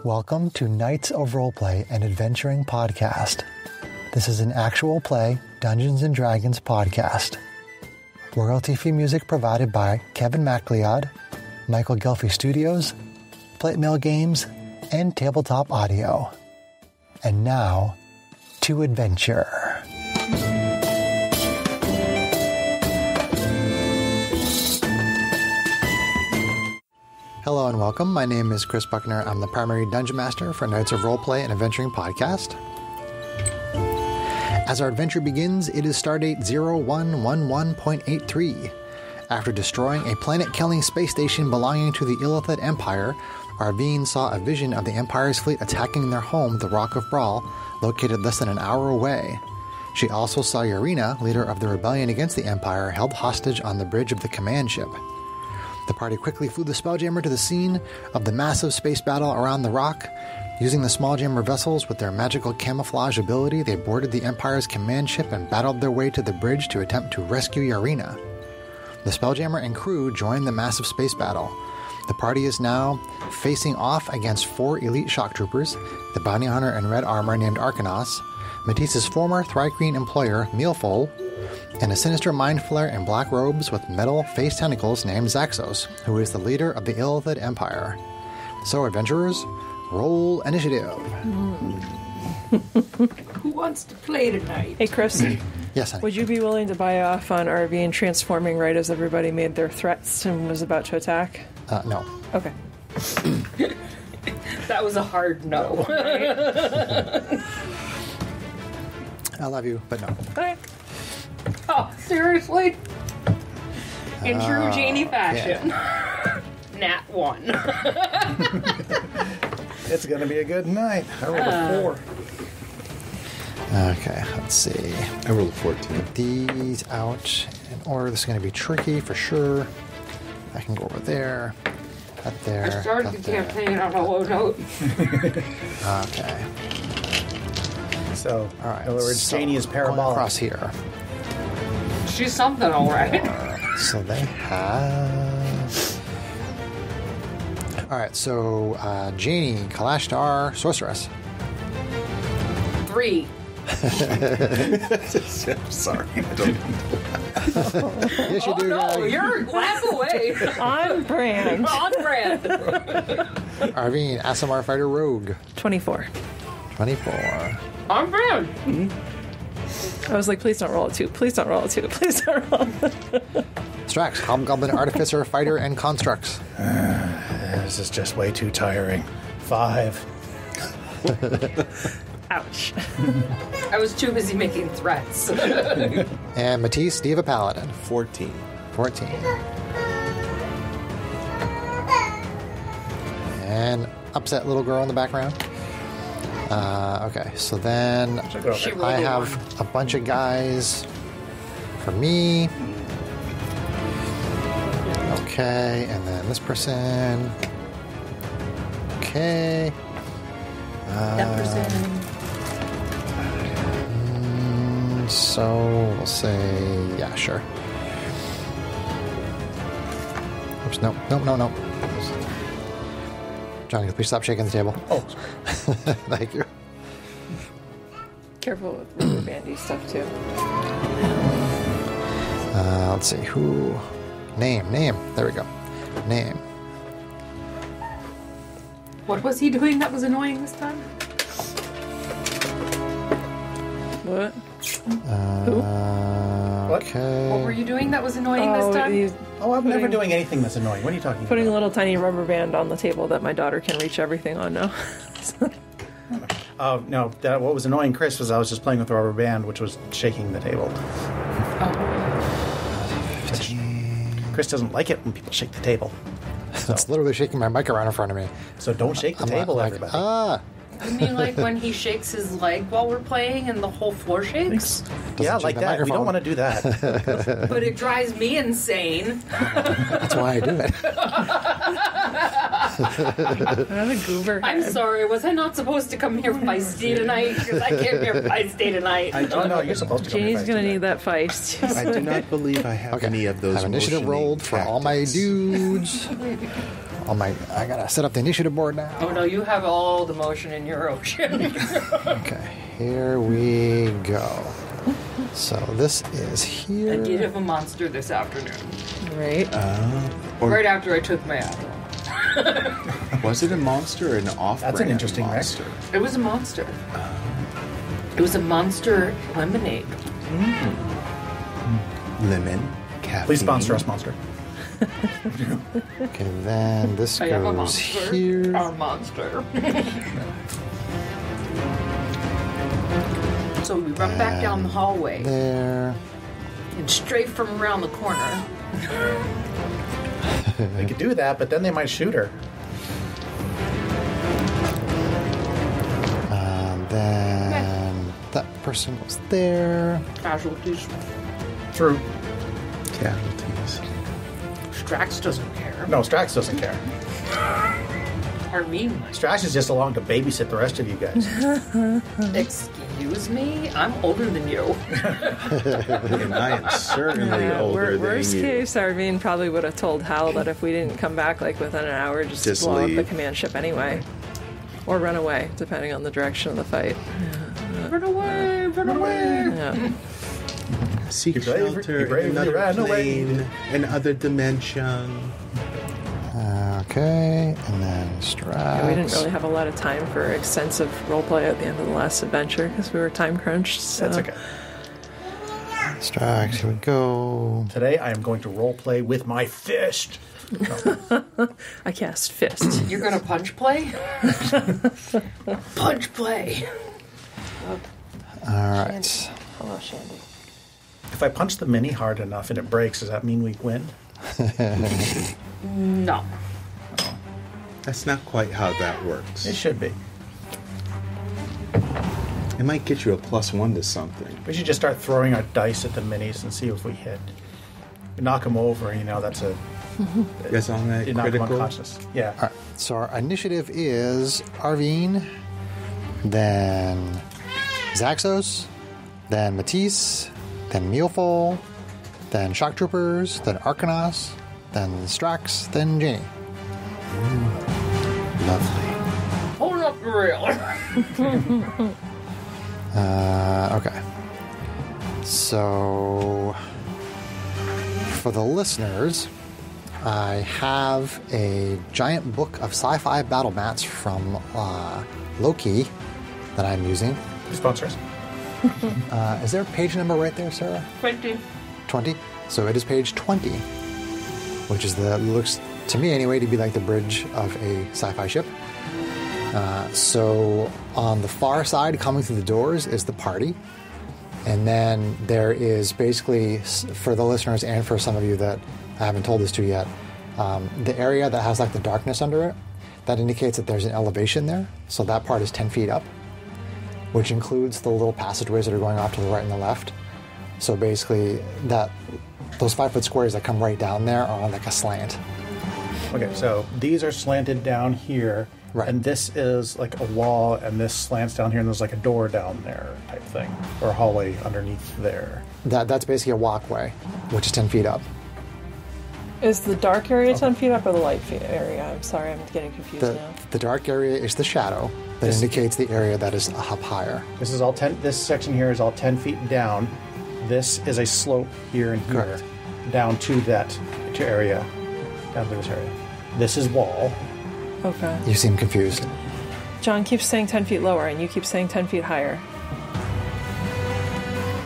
Welcome to Knights of Roleplay and Adventuring Podcast. This is an actual play Dungeons & Dragons podcast. Royalty-free music provided by Kevin MacLeod, Michael Gelfie Studios, Plate Mail Games, and Tabletop Audio. And now, to adventure. Hello and welcome. My name is Chris Buckner. I'm the primary Dungeon Master for Knights of Roleplay and Adventuring Podcast. As our adventure begins, it is Stardate 0111.83. After destroying a planet-killing space station belonging to the Illithid Empire, Arvine saw a vision of the Empire's fleet attacking their home, the Rock of Bral, located less than an hour away. She also saw Yarina, leader of the rebellion against the Empire, held hostage on the bridge of the command ship. The party quickly flew the Spelljammer to the scene of the massive space battle around the rock. Using the Smalljammer vessels with their magical camouflage ability, they boarded the Empire's command ship and battled their way to the bridge to attempt to rescue Yarina. The Spelljammer and crew joined the massive space battle. The party is now facing off against 4 elite shock troopers, the bounty hunter in red armor named Arcanos, Matisse's former Thrycreen employer, Mealful, and a sinister mind flayer in black robes with metal face tentacles named Zaxos, who is the leader of the Illithid Empire. So, adventurers, roll initiative. Who wants to play tonight? Hey, Chris. Yes, honey. Would you be willing to buy off on RV and transforming right as everybody made their threats and was about to attack? No. Okay. That was a hard no. Right? I love you, but no. Okay. Oh, seriously? In true Janie fashion. Yeah. Nat 1. It's going to be a good night. I rolled a 4. Okay, let's see. I rolled a 14. Get these out in order. This is going to be tricky for sure. I can go over there, up there. I started the campaign on a low note. Okay. So, All right. in other words, so Janie is going parabolic. across here. She's something, alright. So they have. All right. So Janie, Kalashtar, Sorceress. 3. I'm sorry. I don't. Yes, you do. No, Greg. you're laugh away. On brand. On brand. Arvine, Asimar Fighter, Rogue. 24. 24. On brand. I was like, please don't roll a 2. Please don't roll a 2. Please don't roll a Strax, Hobgoblin, Artificer, Fighter, and Constructs. This is just way too tiring. 5. Ouch. I was too busy making threats. And Matisse, Diva, Paladin. 14. 14. And Upset Little Girl in the background. Okay, so then She rolled I a have 1. a bunch of guys for me. Okay, and then this person. Okay. That person. So we'll say, yeah, sure. Oops, no. Johnny, please stop shaking the table. Oh, Thank you. Careful with rubber bandy stuff, too. Let's see, who? Name. There we go. Name. What was he doing that was annoying this time? What? Okay. What were you doing that was annoying this time? He's I'm never doing anything that's annoying. What are you talking putting a about? little tiny rubber band on the table that my daughter can reach everything on now. Oh, no. What was annoying Chris was I was just playing with the rubber band, which was shaking the table. Chris doesn't like it when people shake the table. It's literally shaking my mic around in front of me. So don't shake the table, everybody. You mean like when he shakes his leg while we're playing and the whole floor shakes? Yeah, shake like the that. We microphone. don't want to do that. But it drives me insane. That's why I do it. Another goober. I'm sorry, was I not supposed to come here feisty tonight? Because I came here feisty tonight. Oh, no, you're supposed to come Janie's here going to feisty. need that feist. I do not believe I have Okay. any of those. I have initiative motioning rolled for all my tactics. dudes. Oh my! I gotta set up the initiative board now. Oh no, you have all the motion in your ocean. Okay, here we go. So this is here. I did have a monster this afternoon. Right. Right after I took my apple. Was it a monster or an off-brand That's an interesting monster? It was a monster. It was a monster lemonade. Lemon, caffeine. Please sponsor us, Monster. Okay, then this I have a goes monster. here. Our monster. So we run back down the hallway There. and straight from around the corner. They could do that, but then they might shoot her. And then that person was there. Casualties. Through. Casualties. Strax doesn't care. No, Strax doesn't care. Armin. Strax is just along to babysit the rest of you guys. Excuse me? I'm older than you. And I am certainly older Worst than you. case, Arvine probably would have told Hal that if we didn't come back like within an hour, just blow up leave. the command ship anyway. Or run away, depending on the direction of the fight. Run away! Run away! Yeah. Seek You bravely- shelter you bravely in another ran away. plane, another dimension. Okay, and then Strax. Yeah, we didn't really have a lot of time for extensive roleplay at the end of the last adventure because we were time crunched. So. That's okay. Strax, here we go. Today I am going to roleplay with my fist. I cast Fist. You're gonna punch play? Punch play! All right. Hello, Shandy. If I punch the mini hard enough and it breaks, does that mean we win? No. That's not quite how that It works. should be. It might get you a +1 to something. We should just start throwing our dice at the minis and see if we hit. We knock them over, that's a... Is on that You knock them critical? unconscious. Yeah. All right. So our initiative is Arvine, then Zaxos, then Matisse, then Mealful, then Shock Troopers, then Arcanos, then Strax, then Janie. Lovely. Hold up the rail. Okay. So, for the listeners, I have a giant book of sci-fi battle mats from Loki that I'm using. Sponsors. Is there a page number right there, Sarah? 20. 20? So it is page 20, which is looks to me anyway to be like the bridge of a sci-fi ship. So on the far side, coming through the doors, is the party. And then there is basically, for the listeners and for some of you that I haven't told this to yet, the area that has like the darkness under it, that indicates that there's an elevation there. So that part is 10 feet up, which includes the little passageways that are going off to the right and the left. So basically, those 5-foot squares that come right down there are on like a slant. Okay, so these are slanted down here. Right. And this is like a wall, and this slants down here, and there's like a door down there type thing. Or a hallway underneath there. That's basically a walkway, which is 10 feet up. Is the dark area 10 feet up or the light area? I'm sorry, I'm getting confused now. The dark area is the shadow that indicates the area that is up higher. This is all 10. This section here is all 10 feet down. This is a slope here and here, Correct. down to that area, down to this area. This is wall. Okay. You seem confused. John keeps saying 10 feet lower, and you keep saying 10 feet higher.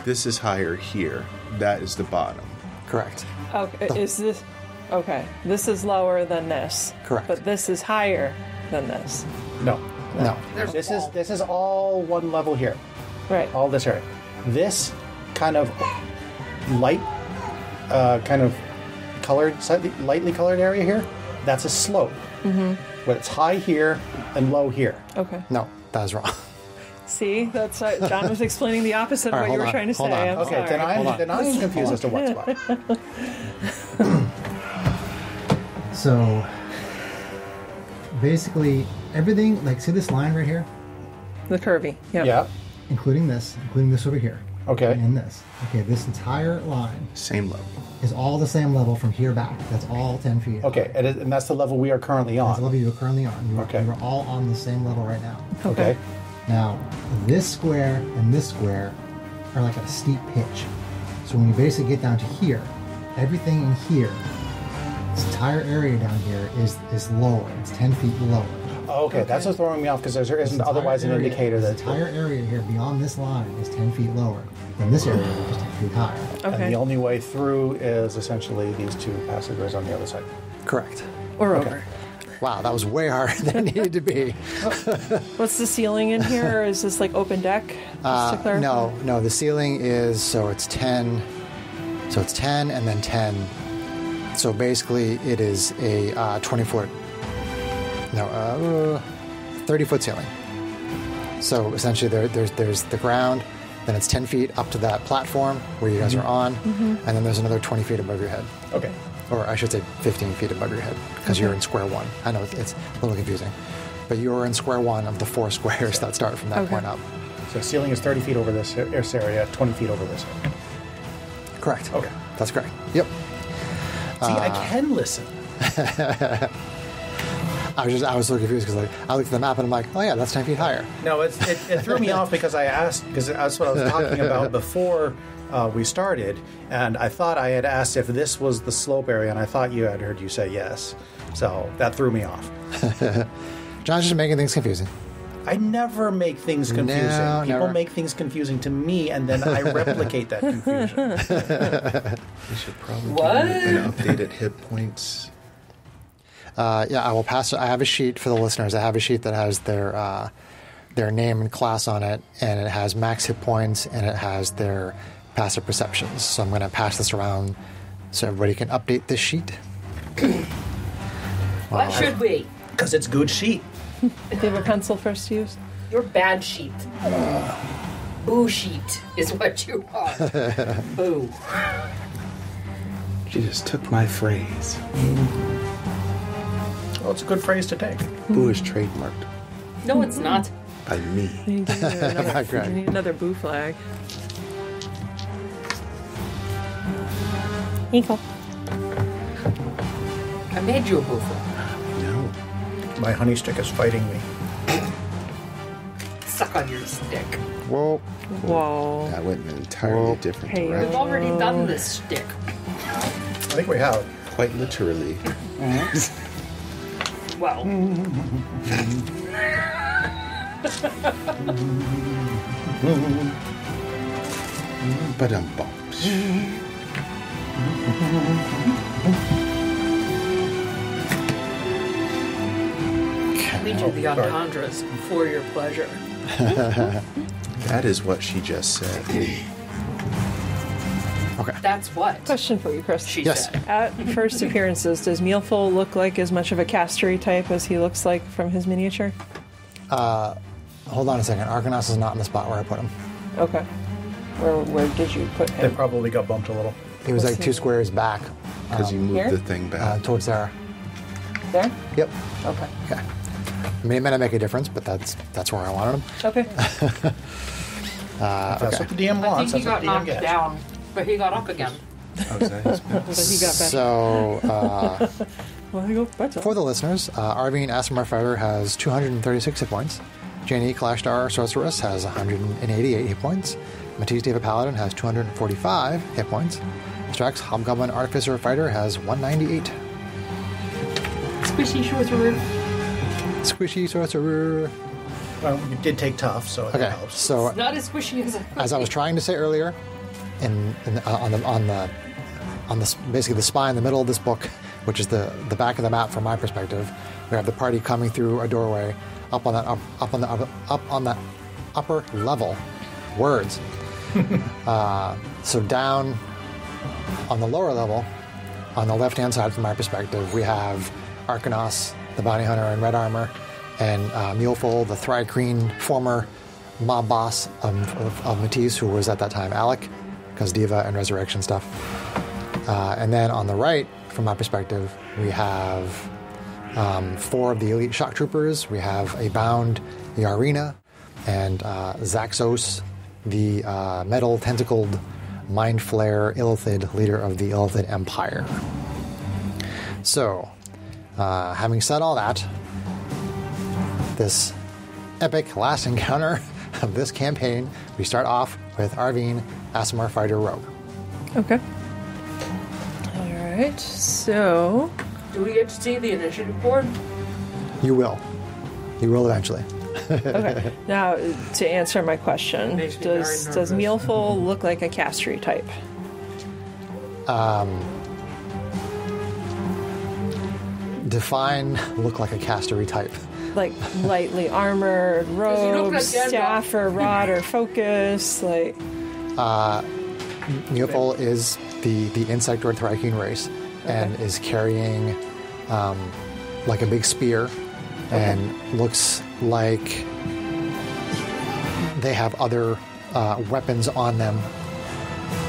This is higher here. That is the bottom. Correct. Okay, is this... Okay, this is lower than this. Correct. But this is higher than this. No, No. There's this a is wall. this is all one level here. Right. All this area. This kind of light, kind of colored, slightly lightly colored area here. That's a slope. Mm-hmm. But it's high here and low here. Okay. No, that is wrong. See? That's John was explaining the opposite of All right, what you hold were on, trying to hold say. on. I'm Okay, sorry. then I'm confused as to what's what. So, basically, everything, like, see this line right here? The curvy. Yep. Yeah. Including this over here. Okay. and this. Okay, this entire line Same level. is all the same level from here back. That's all 10 feet. Okay, and that's the level we are currently That's the on. level you are currently on. You are, Okay. you are all on the same level right now. Okay. Now, this square and this square are like at a steep pitch. So when you basically get down to here, everything in here, this entire area down here is lower. It's 10 feet lower. Oh, okay, that's what's throwing me off because there This isn't entire otherwise an area- indicator this that. entire area here beyond this line is 10 feet lower than this area, which is 10 feet higher. And Okay. the only way through is essentially these two passageways on the other side. Correct. Or over. Wow, that was way harder than it needed to be. What's the ceiling in here? Or is this like open deck? Just to clarify? No, the ceiling is, so it's 10. So it's 10 and then 10. So basically it is a 20-foot, 30-foot ceiling. So essentially there's the ground, then it's 10 feet up to that platform where you guys are on, and then there's another 20 feet above your head. Okay. Or I should say 15 feet above your head, because you're in square one. I know it's a little confusing. But you're in square one of the 4 squares that start from that Okay. point up. So ceiling is 30 feet over this area, 20 feet over this area. Correct. Okay. That's correct. Yep. See, I can listen. I was so confused because I looked at the map and I'm like, oh yeah, that's 10 feet higher. No, it threw me off because I asked, because that's what I was talking about before we started, and I thought I had asked if this was the slope area, and I thought you had heard you say yes. So that threw me off. John's just making things confusing. I never make things confusing. No, People never. make things confusing to me, and then I replicate that confusion. We should probably What? give an updated hit points. Yeah, I will pass. I have a sheet for the listeners. I have a sheet that has their name and class on it, and it has max hit points, and it has their passive perceptions. So I'm going to pass this around so everybody can update this sheet. Why should we? Because it's good sheet. Do you have a pencil for us to use? You're bad sheet. Boo sheet is what you are. Boo. She just took my phrase. Well, it's a good phrase to take. Boo is trademarked No, it's not. by me. You need another, Great. you need another boo flag. Eagle. I made you a boo flag. No. My honey stick is fighting me. Suck on your stick. Whoa. Whoa. That went in an entirely Whoa. different Hey, We've direction. already done this stick. I think we have. Quite literally. Well, But we do the entendres for your pleasure. that is what she just said. Okay. That's what Question for you, Chris. she Yes. said. At first appearances, does Mealful look like as much of a castery type as he looks like from his miniature? Hold on a second. Argonos is not in the spot where I put him. Okay. Where did you put They him? probably got bumped a little. He was Let's like 2 see. squares back Because you moved Here? the thing back. towards Sarah. There? Yep. Okay. Okay. I mean, it may not make a difference, but that's where I wanted him. Okay. That's what the DM I wants. think he That's what got the DM knocked gets. down, but he got up again. Oh, is that his best? So he got better. So, Well, he got better. for the listeners, Arvine Asimar Fighter has 236 hit points. Janie Clashstar Sorceress has 188 hit points. Matisse Diva Paladin has 245 hit points. Strax Hobgoblin Artificer Fighter has 198. Squishy sorcerer. Squishy Sorcerer. Well, you did take tough, so it Okay, helps. so Not as squishy as as I was trying to say earlier, on the basically the spine in the middle of this book, which is the back of the map from my perspective, we have the party coming through a doorway up on that upper level. Words. So down on the lower level, on the left-hand side from my perspective, we have Arcanos, the bounty hunter in red armor, and Muleful, the Thrycreen, former mob boss of Matisse, who was at that time Alec, because Diva and Resurrection stuff. And then on the right, from my perspective, we have 4 of the elite shock troopers. We have a bound Yarina and Zaxos the metal tentacled mind flare Illithid, leader of the Illithid Empire. So, having said all that, this epic last encounter of this campaign, we start off with Arvine, Aasimar Fighter Rogue. Okay. All right. So, Do we get to see the initiative board? You will. You will eventually. okay. Now, to answer my question, Makes me very does nervous. Mealful look like a castery type? Define look like a castery type. Like lightly armored, he look robe, like Gandalf? staff, or rod, or focus? Like, Neophil is the insectoid Thracian race and is carrying like a big spear and looks like they have other weapons on them.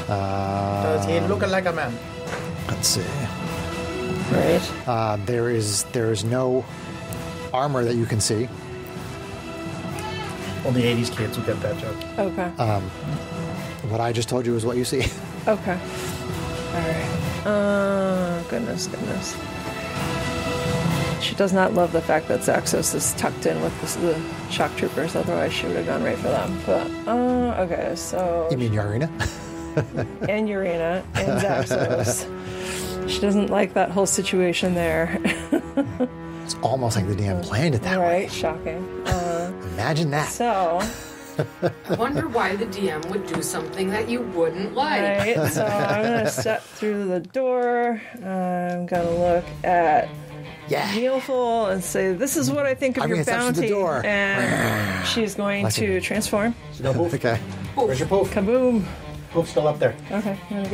Does he look like a man? Let's see. right? There is no armor that you can see. Only 80s kids will get that joke. Okay. What I just told you is what you see. Okay. All right. Goodness. She does not love the fact that Zaxos is tucked in with the shock troopers. Otherwise, she would have gone right for them. But okay, so You mean Yarina? and Urena and Zaxos. She doesn't like that whole situation there. It's almost like the DM planned it that way. Right? Shocking. Imagine that. So, I wonder why the DM would do something that you wouldn't like. right. So I'm gonna step through the door. I'm gonna look at Yeah. Mealful and say, "This is what I think of I'm your gonna step through bounty." the door. And she's going Like to a- transform. No poof. Okay. Where's your poof? Kaboom! Poof's still up there. Okay, do you want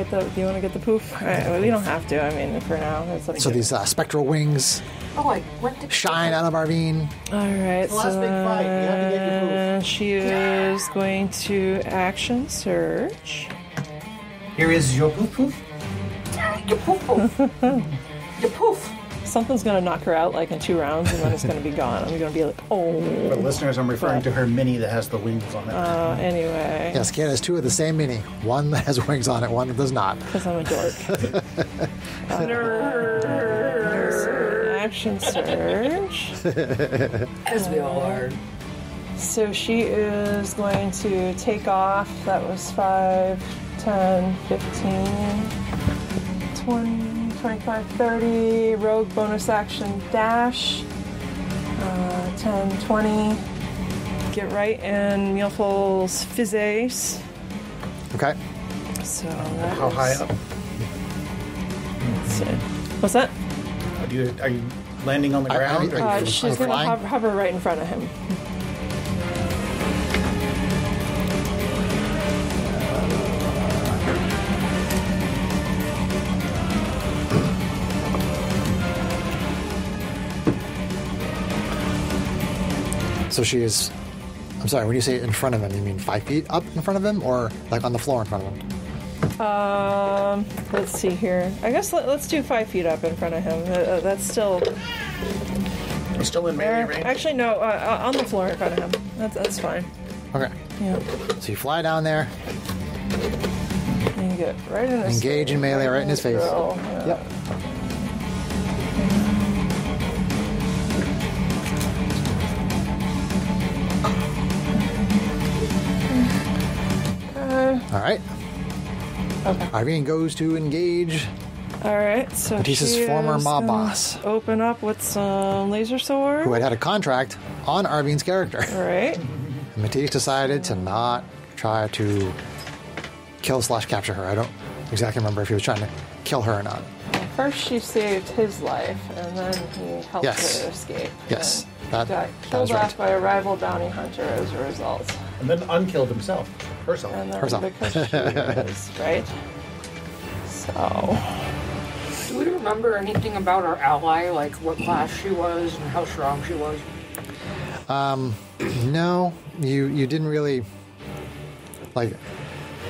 to get the poof? All right, well, we don't have to. I mean, for now, it's up So to these spectral wings Oh, I went to shine out of Arvine. All right, The last big fight. You have to get your poof. she is going to action surge. Here is your poof poof. Your poof poof. Your poof. Something's going to knock her out like in 2 rounds, and then it's going to be gone. I'm going to be like, For oh. listeners, I'm referring to her mini that has the wings on it. Anyway, Yes, Kat has 2 of the same mini. One that has wings on it, one that does not. because I'm a dork. Action surge. As we all are. So she is going to take off. That was 5, 10, 15, 20, 25, 30. Rogue bonus action dash. 10, 20. Get right in Mealful's physace. Okay. So that How is- high up? Let's see. What's that? Are you landing on the ground? or are you She's going flying? to hover right in front of him. So she is. I'm sorry, when you say in front of him, you mean 5 feet up in front of him or like on the floor in front of him? Let's see here. I guess let's do 5 feet up in front of him. That's still. You're still in melee range? Actually, no. On the floor in front of him. That's fine. Okay. Yeah. So you fly down there. And you get right in his Engage in melee right in his face. grill. Yep. All right. Okay. Arvine goes to engage. All right. So Matisse's she former is mob gonna boss. Open up with some laser sword. Who had a contract on Arvine's character. All right. And Matisse decided to not try to kill/capture her. I don't exactly remember if he was trying to kill her or not. First, she saved his life, and then he helped Yes. her escape. Yes, And that got is killed right. off by a rival bounty hunter as a result. And then unkilled himself. Herself. And then Herself. because she is, right? So, Do we remember anything about our ally, like what class she was and how strong she was? No, you didn't really like.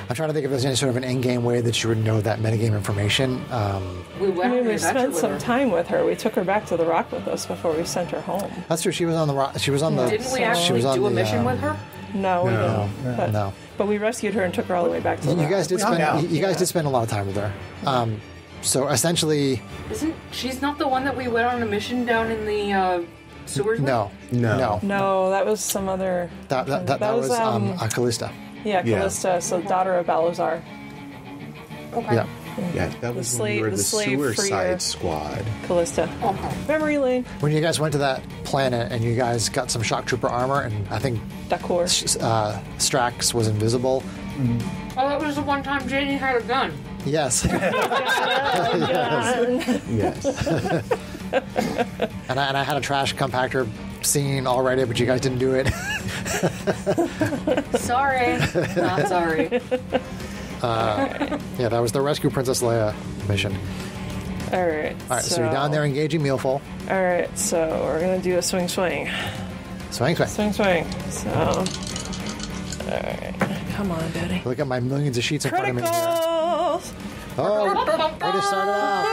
I'm trying to think if there's any sort of an in-game way that you would know that metagame information. We went I mean, on an we adventure spent with some her. time with her. We took her back to the rock with us before we sent her home. That's true. She was on the rock. She was on the. Didn't we she actually was on do a the, mission with her? No, we No. didn't. But, No. but we rescued her and took her all the way back to the You guys did We hung spend. out. You guys did spend a lot of time with her. So essentially, She's not the one that we went on a mission down in the sewers with? no. No, that was some other. That was Callista. Yeah, Yeah. Callista, so daughter of Balazar. Okay. Yeah. Yeah, that was when we slave- were the the slave freer. suicide squad. Callista. Okay. Memory lane. When you guys went to that planet and you guys got some shock trooper armor, and I think Dakor. Strax was invisible. Oh, that was the one time Janie had a gun. Yes. Yes. and I had a trash compactor scene already, but you guys didn't do it. Sorry. Not sorry. Yeah, that was the Rescue Princess Leia mission. All right. All right, so you're down there engaging Mealful. All right, so we're going to do a swing. Swing. So, all right. Come on, Betty. Look at my millions of sheets in front of me here. Criticals! Oh, way to start it off.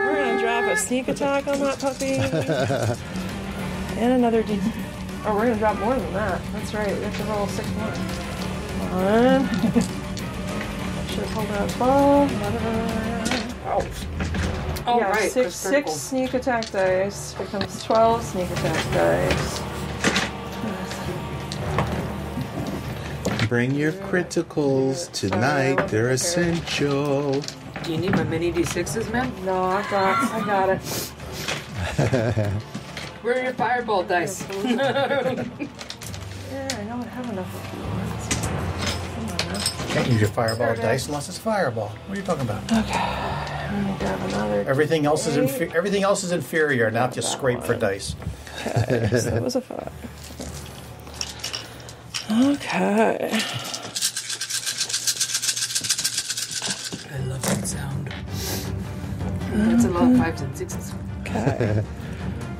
We're going to drop a sneak attack on that puppy. And another D. Oh, we're going to drop more than that. That's right. We have to roll 6 more. One. Should have pulled out 12. Oh, Yeah, right. six sneak attack dice becomes 12 sneak attack dice. Bring your criticals tonight. They're essential. Do you need my mini D6s, man? No, I got it. Where are your fireball dice? Yeah, I know I have enough of you. Can't use your fireball dice unless it's fireball. What are you talking about? I'm gonna grab another. Everything else is inferior. Now just scrape for dice. Okay, so that was a 5. Okay. I love that sound. That's a lot of 5s and 6s. Okay.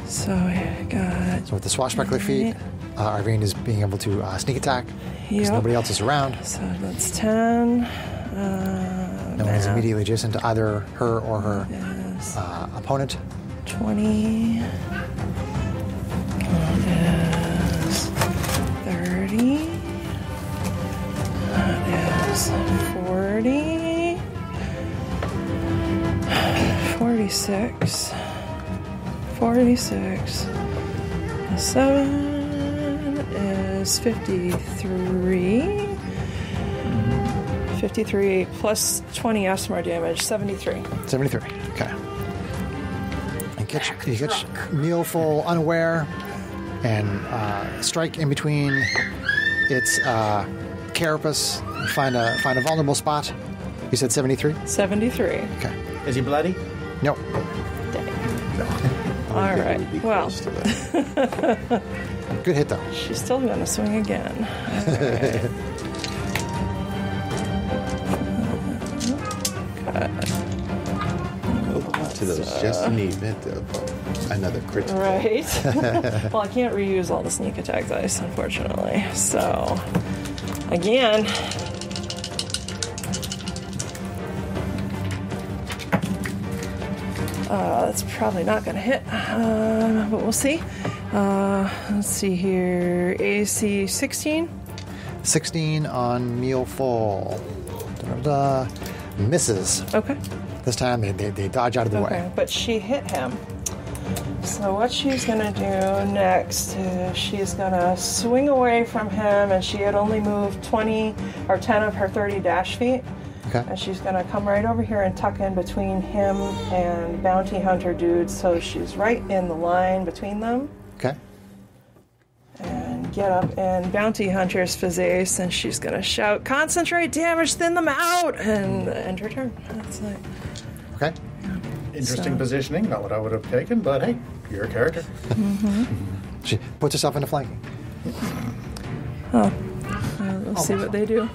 So we got. So with the swashbuckler feat, Arvine is being able to sneak attack because Yep. nobody else is around. So that's 10. No one is immediately adjacent to either her or her opponent. 20. That is 30. That is 40. 46. 46. 7 is 53. 53 plus 20 ASMR damage, 73. 73. Okay. And you catch Mealful unaware and strike in between its carapace. You find a vulnerable spot. You said 73? 73. Okay. Is he bloody? Nope. All right. We'd be Well, close to that. Good hit, though. she's still going to swing again. All right. To those just in the event of another critical. Right. Well, I can't reuse all the sneak attack dice, unfortunately. So, again. That's probably not going to hit, but we'll see. Let's see here. AC 16. 16 on Mealful. Da-da-da. Misses. Okay. This time they dodge out of the Okay, way. but she hit him. So what she's going to do next is she's going to swing away from him, and she had only moved 20 or 10 of her 30 dash feet. Okay. And she's going to come right over here and tuck in between him and Bounty Hunter dude, so she's right in the line between them. Okay. And get up in Bounty Hunter's face, and she's going to shout, "Concentrate damage, thin them out!" And end her turn. That's it. Okay. Interesting So- positioning. Not what I would have taken, but hey, you're a character. She puts herself into flanking. We'll see what they do.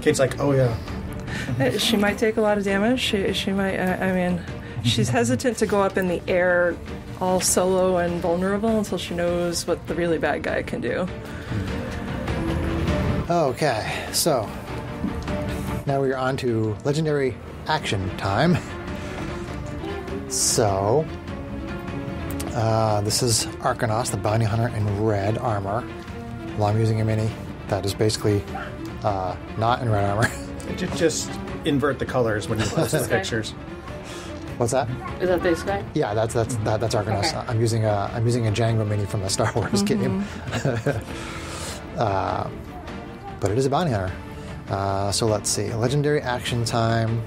Kate's like, oh yeah. She might take a lot of damage. She might. I mean, she's hesitant to go up in the air, all solo and vulnerable, until she knows what the really bad guy can do. Okay, so now we're on to legendary action time. So This is Arcanos, the bounty hunter in red armor. While I'm using a mini that is basically not in red armor. Just invert the colors when you post the Okay. pictures. What's that? Is that this guy? Yeah, that's Arcanos. Okay. I'm using a Django mini from a Star Wars game. But it is a bounty hunter. So let's see. Legendary action time.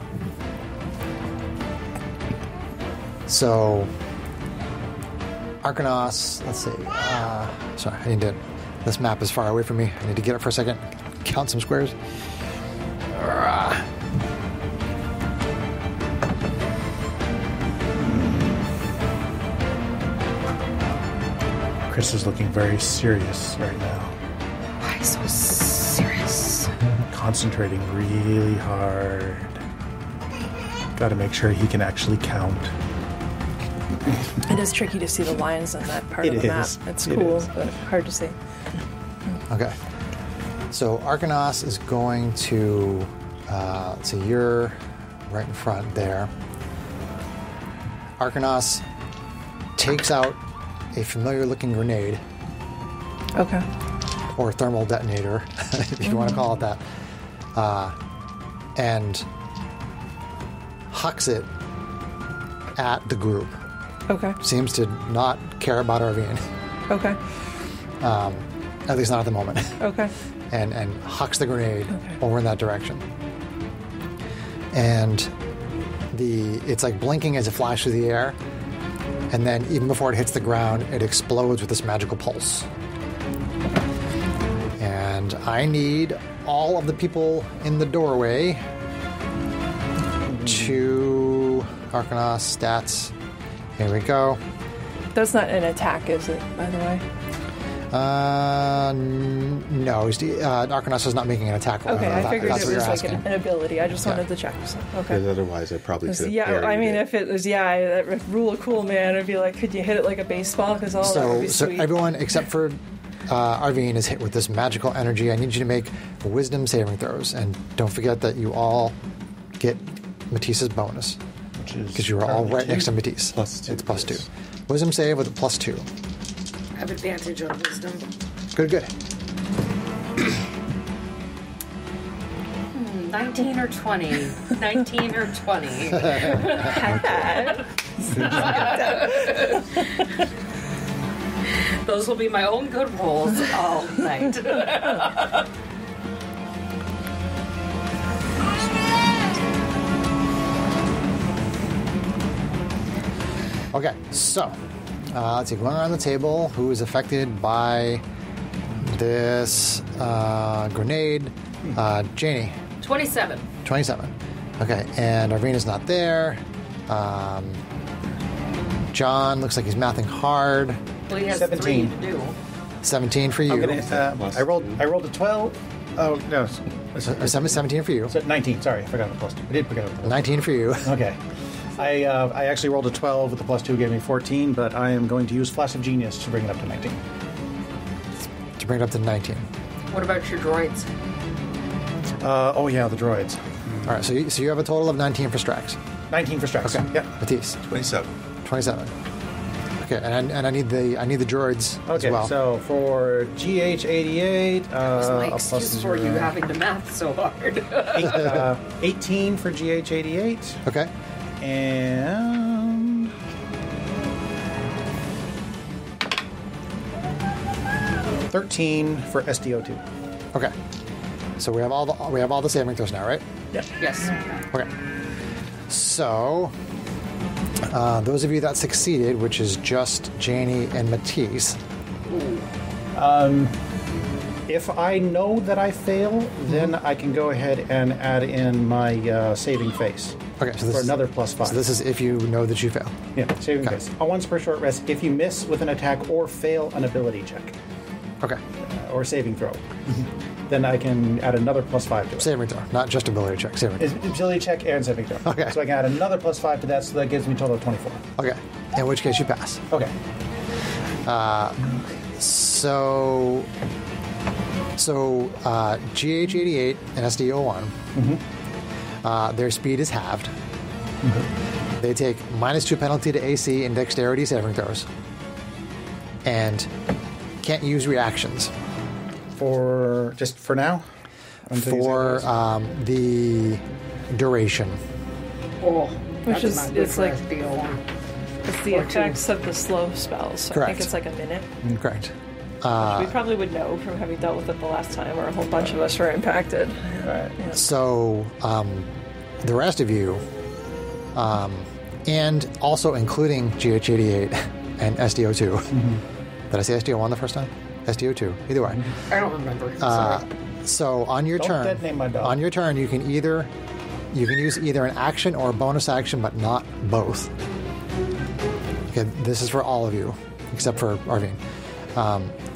So Arcanos, let's see. Sorry, I need to. This map is far away from me. I need to get it for a second. Count some squares. Chris is looking very serious right now. Why so serious? Concentrating really hard. Got to make sure he can actually count. It is tricky to see the lines on that part It of the map. is. It's It cool, is. but hard to see. Okay. So Arcanos is going to. Let's see, you're right in front there. Arcanos takes out a familiar-looking grenade Okay. or thermal detonator, if you want to call it that, and hucks it at the group. Okay. Seems to not care about Arvine, Okay. at least not at the moment, Okay. and hucks the grenade Okay. over in that direction. And it's like blinking as it flashes through the air, and then even before it hits the ground, it explodes with this magical pulse. And I need all of the people in the doorway to Arcanos stats. Here we go. That's not an attack, is it, by the way? No, Arcanos is not making an attack. Okay, I figured That's it what you're was like asking. an ability. I just Yeah. wanted to check. So, Because okay. otherwise, I probably could have Yeah, I parried mean, it. if it was, that rule of cool, man, it'd be like, could you hit it like a baseball? Because all that would be So sweet. everyone except for Arvine is hit with this magical energy. I need you to make wisdom saving throws, and don't forget that you all get Matisse's bonus because you were all right next to Matisse. +2, It's +2. yes. Wisdom save with a +2. I have advantage on wisdom. Good. 19 or 20. 19 or 20. Those will be my own good rolls all night. Okay, so let's see. Going around the table, who is affected by this grenade? Janie, 27. 27. Okay, and Arvina's not there. John looks like he's mathing hard. Well, he has 17. 3 to do. 17 for you. I'm gonna, I rolled a 12. Oh no, 17 for you. 19. Sorry, I forgot the plus 2. I did forget the plus 19 for you. 2. Okay. I actually rolled a 12 with the plus 2, gave me 14, but I am going to use Flash of Genius to bring it up to 19. To bring it up to 19. What about your droids? Oh yeah, the droids. All right, so you have a total of 19 for Strax. 19 for Strax. Okay. Yep. Matisse, 27. 27. Okay, and I need the droids Okay, as well. so for GH88, That's my a plus excuse for you 0. having to math so hard. 18 for GH88, Okay. and 13 for SDO2. Okay. So we have all the saving throws now, right? Yes. Okay. So those of you that succeeded, which is just Janie and Matisse. If I know that I fail, then I can go ahead and add in my saving face Okay, so this for another plus 5. So this is if you know that you fail. Yeah, saving Okay. face. Once per short rest, if you miss with an attack or fail an ability check Okay. or saving throw, then I can add another plus 5 to it. Saving throw, not just ability check. Saving throw. It's ability check and saving throw. Okay. So I can add another plus 5 to that, so that gives me a total of 24. Okay. In which case you pass. Okay. So GH88 and SDO1, their speed is halved. They take -2 penalty to AC and dexterity saving throws. and can't use reactions For now? Until you for say otherwise? the duration. Oh, Which that's is- not good it's for like- us to be alone. It's the Or two. effects of the slow spells. So I Correct. think it's like a minute. Correct. We probably would know from having dealt with it the last time, or a whole bunch of us were impacted. Right. So the rest of you, and also including GH88 and SDO2. Did I say SDO1 the first time? SDO2. Either way. I don't remember. Sorry. So on your Don't turn, detonate my dog. on your turn, you can use either an action or a bonus action, but not both. Okay, this is for all of you, except for Arvine.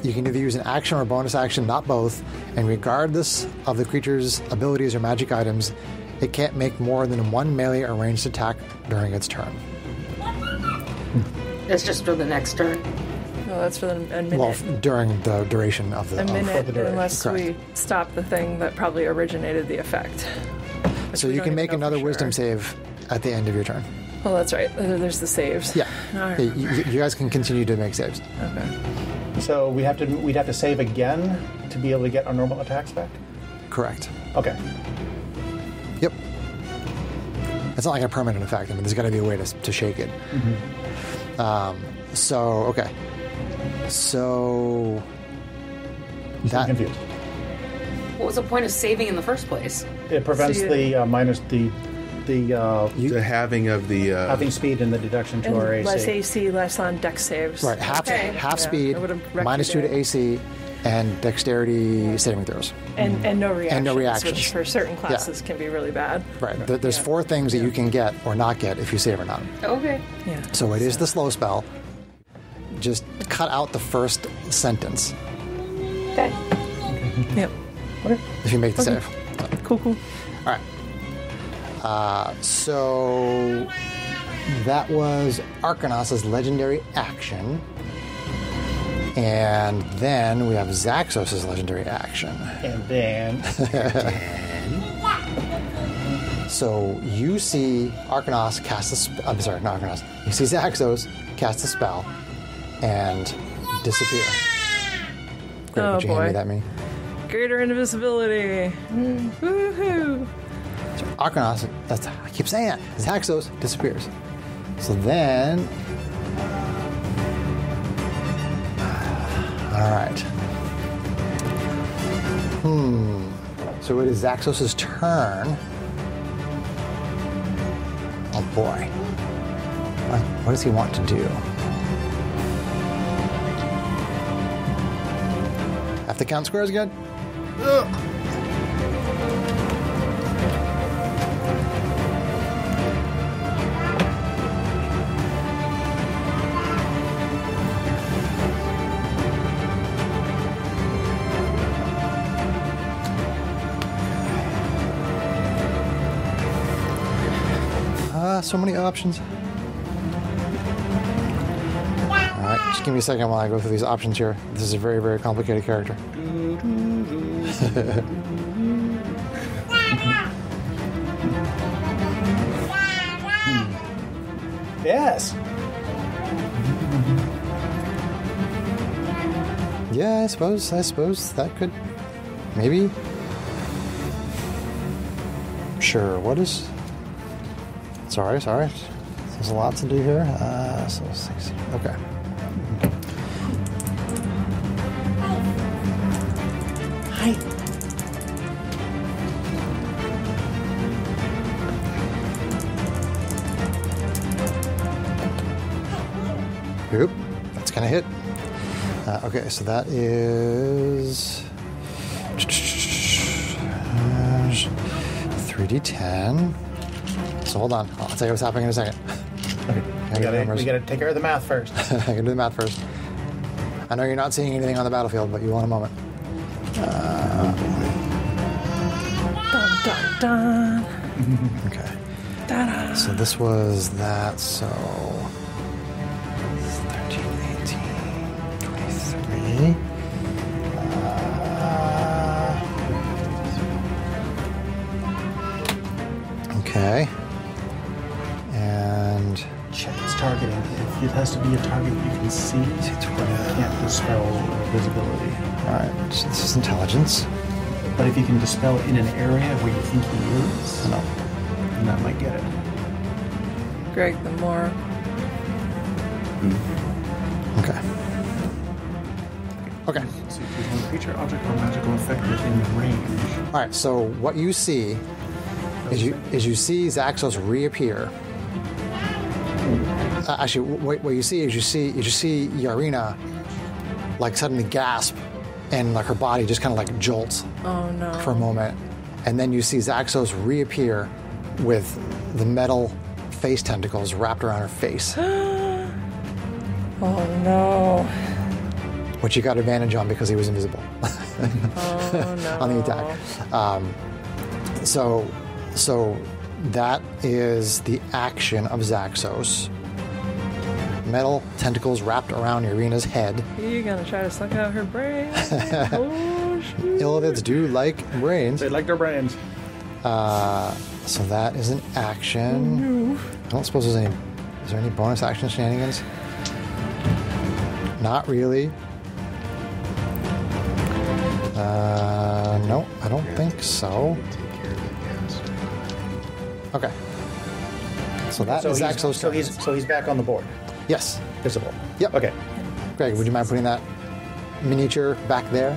You can either use an action or a bonus action, not both, and regardless of the creature's abilities or magic items, it can't make more than one melee or ranged attack during its turn. It's just for the next turn. Well, that's for a minute. Well, during the duration of the... a minute, the duration, unless correct. we stop the thing that probably originated the effect. So we you don't can even make know for another sure. wisdom save at the end of your turn. Well, that's right. There's the saves. Yeah. All right. You guys can continue to make saves. Okay. So we'd have to save again to be able to get our normal attacks back? Correct. Okay. Yep. It's not like a permanent effect. I mean, there's got to be a way to shake it. Okay. So I'm confused. What was the point of saving in the first place? It prevents So the minus the The having of the having speed and the deduction to And our less AC. AC, less on dex saves. right, half Okay. half Yeah, speed, I would've wrecked minus you 2 to there. AC, and dexterity saving throws. And no reactions. reactions. Which for certain classes can be really bad. Right. There's 4 things that you can get or not get if you save or not. Okay. Yeah. So it is the slow spell. Just cut out the first sentence Okay. Yep. if you make the save. Cool. All right. So that was Arcanos' legendary action. And then we have Zaxos' legendary action. And then So you see Arcanos cast a spell. I'm sorry, not Arcanos. You see Zaxos cast a spell and disappear. Great, Oh, could you hand me boy. that me? Greater invisibility. Woohoo. Arcanos, I keep saying that. Zaxos disappears. So then. All right. So it is Zaxos' turn. Oh boy. What does he want to do? Have to count squares again? So many options. Alright, just give me a second while I go through these options here. This is a very, very complicated character. yes. Yeah, I suppose that could maybe. Sure, what is. Sorry. There's a lot to do here. So 60. Okay. Hi. Oop, that's gonna hit. Okay, so that is 3d10. So hold on, I'll tell you what's happening in a second. We gotta take care of the math first. I can do the math first. I know you're not seeing anything on the battlefield, but you will in a moment. Dun, dun, dun. Okay. Da-da. So this was that, so 13, 18, 23. Okay. And Check its targeting. It has to be a target you can see. You can't dispel visibility. All right, so this is intelligence. But if you can dispel it in an area where you think he is, No. then that might get it. Greg, the more. Okay. Okay. So you choose one creature, object, or magical effect within range. All right. So what you see is you see Zaxos reappear. Actually, what you see is you see Yarina like suddenly gasp, and like her body just kind of like jolts Oh no. for a moment, and then you see Zaxos reappear with the metal face tentacles wrapped around her face, Oh no. which you got advantage on because he was invisible Oh no. on the attack. So that is the action of Zaxos. Metal tentacles wrapped around Irina's head. Are you gonna try to suck out her brain? Oh shoot. Illithids do like brains. They like their brains. So that is an action. I don't suppose there's any. Is there any bonus action shenanigans? Not really. No, I don't think so. Take care of it, yes. Okay. So that is Zaxos' turn. So he's back on the board, Yes. visible. Yep. Okay. Greg, would you mind putting that miniature back there?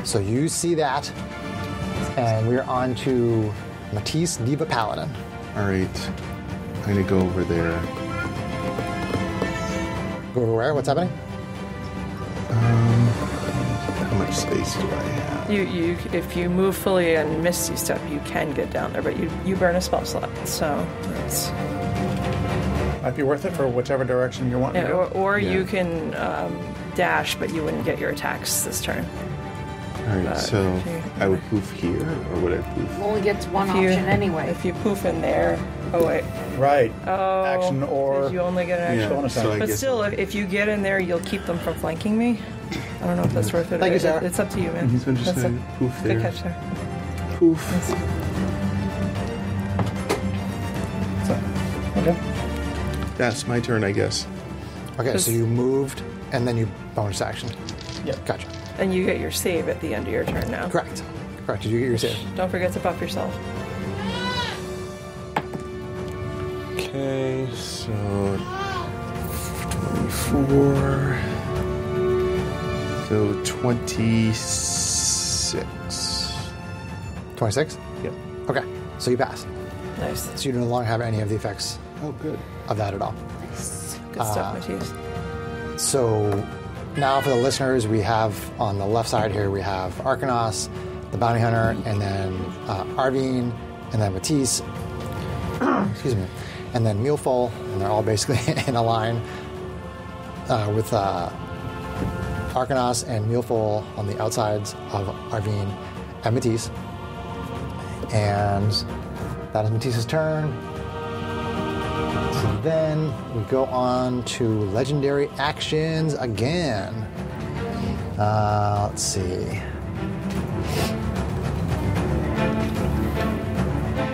So you see that, and we're on to Matisse Diva Paladin. All right. I'm going to go over there. Go over where? What's happening? How much space do I have? You if you move fully and Misty Step, you can get down there, but you burn a spell slot, so it's Might be worth it for whichever direction you want to yeah, go. or Yeah. you can dash, but you wouldn't get your attacks this turn. All right, so okay. I would poof here, or would I poof? Only gets one If you- option anyway. If you poof in there, oh wait, Right. oh, Action or- did you only get an action? bonus action. But still, if you get in there, you'll keep them from flanking me. I don't know if that's worth it. Thank you, Sarah. It's up to you, man. He's been just That's going to poof Good there. catch there. Poof. So, okay. That's my turn, I guess. Okay, so you moved, and then you bonus action. Yeah. Gotcha. And you get your save at the end of your turn now. Correct. Correct. Did you get your save? Don't forget to buff yourself. Okay, so 24. So 26. 26? Yep. Okay, so you pass. Nice. So you no longer have any of the effects Oh, good. of that at all. Good stuff, Matisse. So now for the listeners, we have on the left side here, we have Arcanos, the Bounty Hunter, and then Arvine, and then Matisse, excuse me, and then Muleful, and they're all basically in a line with Arcanos and Muleful on the outsides of Arvine and Matisse. And that is Matisse's turn. So then we go on to legendary actions again. Let's see.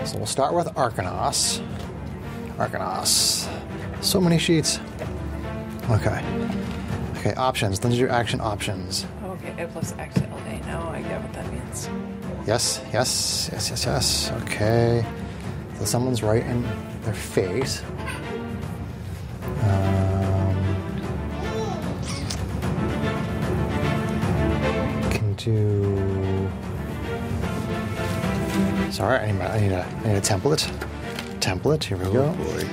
So we'll start with Arcanos. Arcanos. So many sheets. Okay. Okay, options. Legendary action options. Okay, A plus X to LA. Now I get what that means. Yes, yes, yes, yes, yes. Okay. So someone's right in their face. Can do. Sorry, I need a template. Template. Here we Oh, go. boy.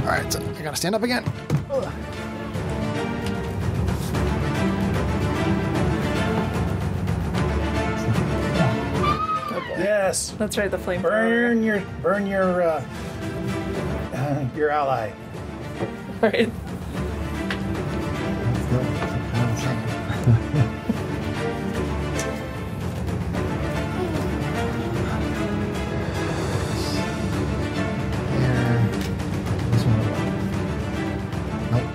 All right, so I gotta stand up again. Ugh. Yes. That's right, the flame. Burn your ally. Right. This one. Nope.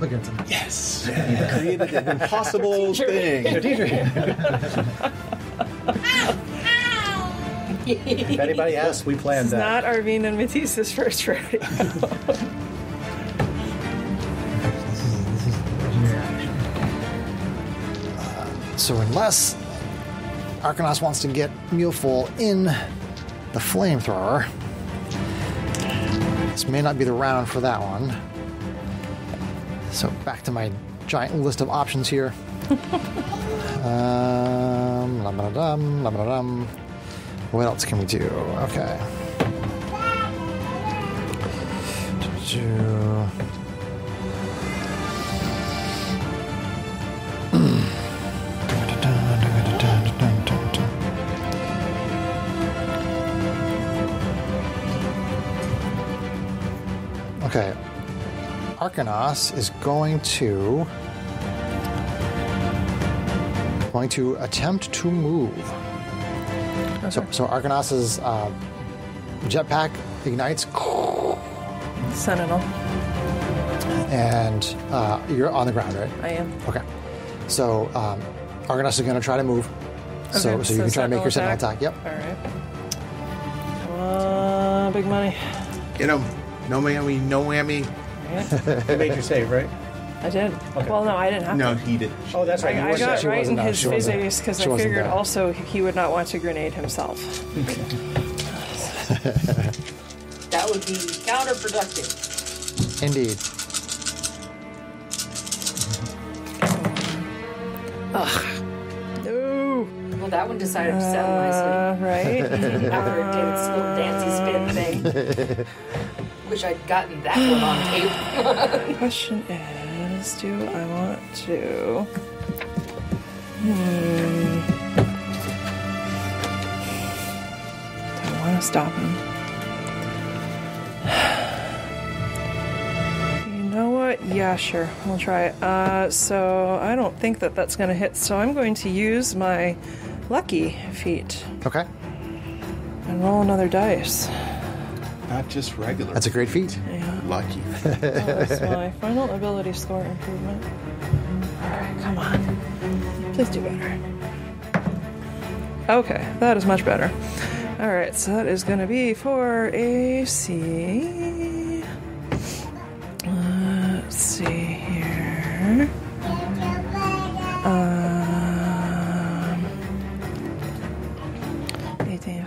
Okay. Yes. You created an impossible thing. If anybody asks, we planned It's that. not Arvine and Matisse's first rodeo. So unless Arcanos wants to get Muleful in the flamethrower, this may not be the round for that one. So back to my giant list of options here. Lam-ba-da-dum, lam-ba-da-dum. What else can we do? Okay. Okay. Arcanos is going to attempt to move. Okay. So Arcanos's jetpack ignites, Sentinel. and you're on the ground, right? I am. Okay. So Arcanos is going to try to move. So Okay, you can try to make your sentinel sentinel attack. Yep. All right. Big money. Get him. No whammy, no whammy. Right. You made your save, right? I did. Okay. Well, no, I didn't have No, to. he did. Oh, that's right. You I weren't got there. right in wasn't, his she wasn't. physics because She I wasn't figured there. also he would not want to grenade himself. That would be counterproductive. Indeed. No. Well, that one decided to settle nicely Right. after it did its little dancey spin thing. Wish I'd gotten that one on tape. The question is, do I want to? Do I want to stop him? You know what? Yeah, sure. We'll try it. So I don't think that that's going to hit. So I'm going to use my lucky feat Okay. and roll another dice. Not just regular. That's a great feat. Yeah. Lucky. That's my final ability score improvement. Alright, come on. Please do better. Okay, that is much better. Alright, so that is going to be for AC. Let's see here. 18.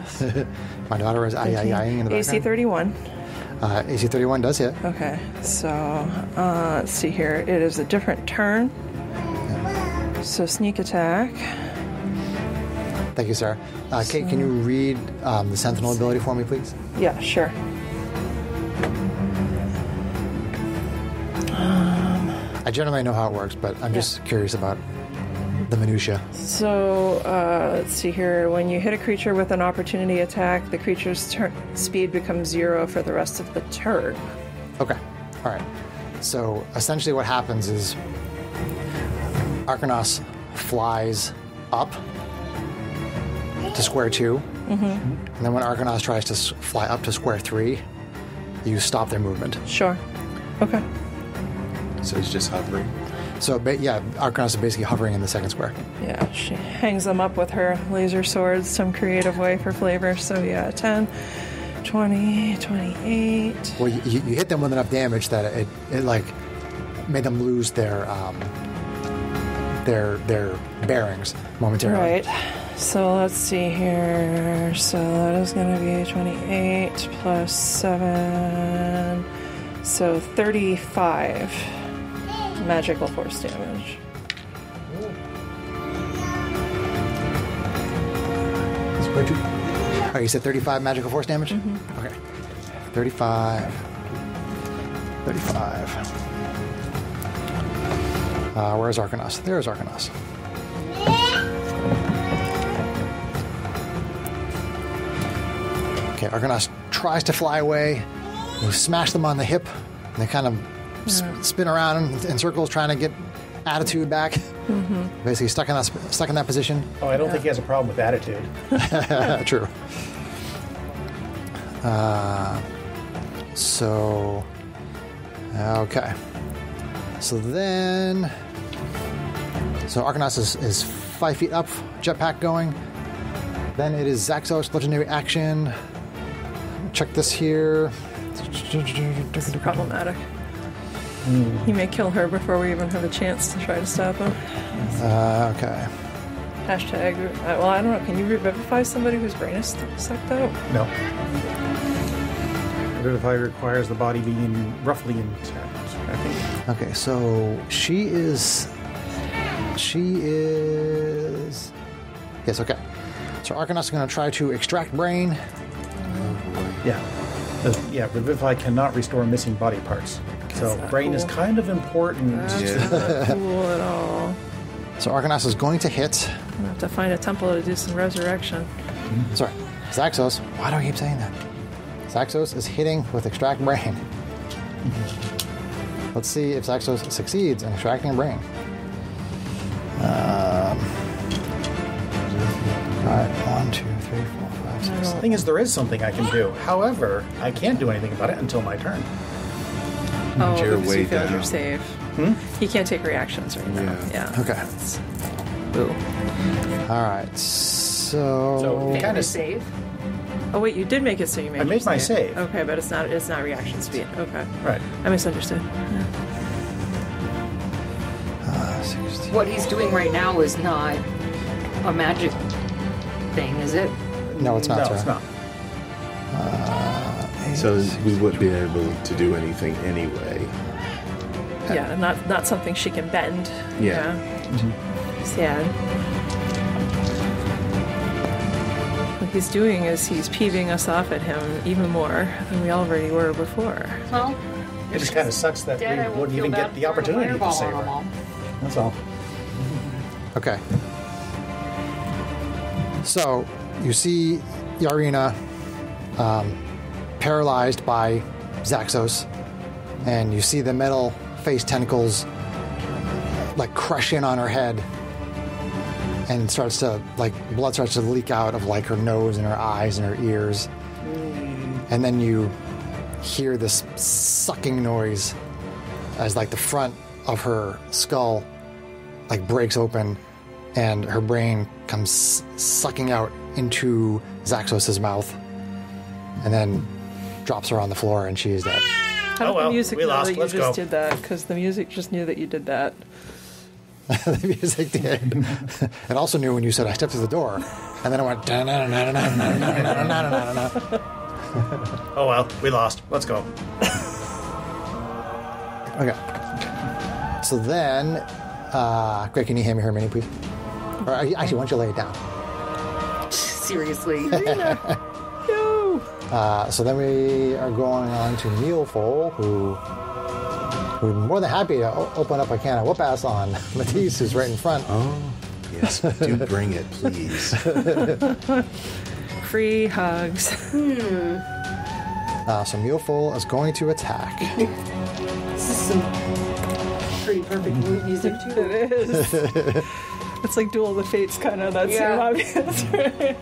My daughter is eyeing in the AC background. 31. AC 31 does hit. Okay, so let's see here. It is a different turn. So sneak attack. Thank you, Sarah. Kate, can you read the Sentinel ability for me, please? Yeah, sure. I generally know how it works, but I'm just curious about the minutia. So let's see here. When you hit a creature with an opportunity attack, the creature's speed becomes 0 for the rest of the turn. Okay. All right. So essentially what happens is Arcanos flies up to square 2. And then when Arcanos tries to fly up to square 3, you stop their movement. Sure. Okay. So he's just hovering. So, yeah, Arcanos is basically hovering in the second square. Yeah, she hangs them up with her laser swords some creative way for flavor. So yeah, 10, 20, 28. Well, you hit them with enough damage that it like made them lose their bearings momentarily. Right. So let's see here. So that is going to be 28 plus 7. So 35 magical force damage. Square 2. Oh, you said 35 magical force damage? Okay. 35. 35. Where's Arcanos? There's Arcanos. Okay, Arcanos tries to fly away. You smash them on the hip, and they kind of spin around in circles trying to get attitude back. Basically stuck in that position. Oh, I don't think he has a problem with attitude. True. Okay. So Arcanos is 5 feet up, jetpack going. Then it is Zaxos, legendary action. Check this here. It's problematic. He may kill her before we even have a chance to try to stop him. Okay. Hashtag. Well, I don't know. Can you revivify somebody whose brain is sucked out? No. Revivify requires the body being roughly intact, I think. Okay, so she is. Yes, okay. So Arcanos is going to try to extract brain. Yeah. Revivify cannot restore missing body parts. So not brain is cool. kind of important. That's not cool at all. So Arcanos is going to hit. I'm gonna have to find a temple to do some resurrection. Sorry, Zaxos. Why do I keep saying that? Zaxos is hitting with extract brain. Let's see if Zaxos succeeds in extracting brain. Alright, 1, 2, 3, 4, 5, 6. The thing is, there is something I can do. However, I can't do anything about it until my turn. Oh, You're because way you failed your down. save. He can't take reactions right now. Yeah. Okay. That's- Boo. Alright, So Family kind of save. Oh wait, you did make it so you made. I made my save. Okay, but it's not reaction speed. Okay. right. I misunderstood. 16. What he's doing right now is not a magic thing, is it? No, it's not, No, sir. it's not. So we wouldn't be able to do anything anyway. Yeah, not something she can bend. Yeah. Sad. What he's doing is he's peeving us off at him even more than we already were before. Well, It just kind of sucks that Dad, I we won't wouldn't feel even bad get the throwing a opportunity to fireball save on them her. all. That's all. Okay. So you see Yarina paralyzed by Zaxos, and you see the metal face tentacles like crush in on her head, and starts to blood starts to leak out of like her nose and her eyes and her ears, and then you hear this sucking noise as like the front of her skull like breaks open and her brain comes sucking out into Zaxos' mouth and then drops her on the floor and she is dead. How did Oh, well, the music we know lost. that you Let's just go. did that? Because the music just knew that you did that. The music did. It also knew when you said I stepped through the door and then it went da-na-na-na-na-na-na-na-na-na-na-na. Oh well, we lost. Let's go. Okay. So then Greg, can you hand me her mini, please? Or actually, why don't you lay it down? Seriously. No! So then we are going on to Mealful, who would be more than happy to open up a can of whoop-ass on Matisse, who's right in front. Oh, yes. Do bring it, please. Free hugs. So Mealful is going to attack. This is some pretty perfect mood music, too. It is. It's like Duel of the Fates, kind of. That's Yeah. obvious, right?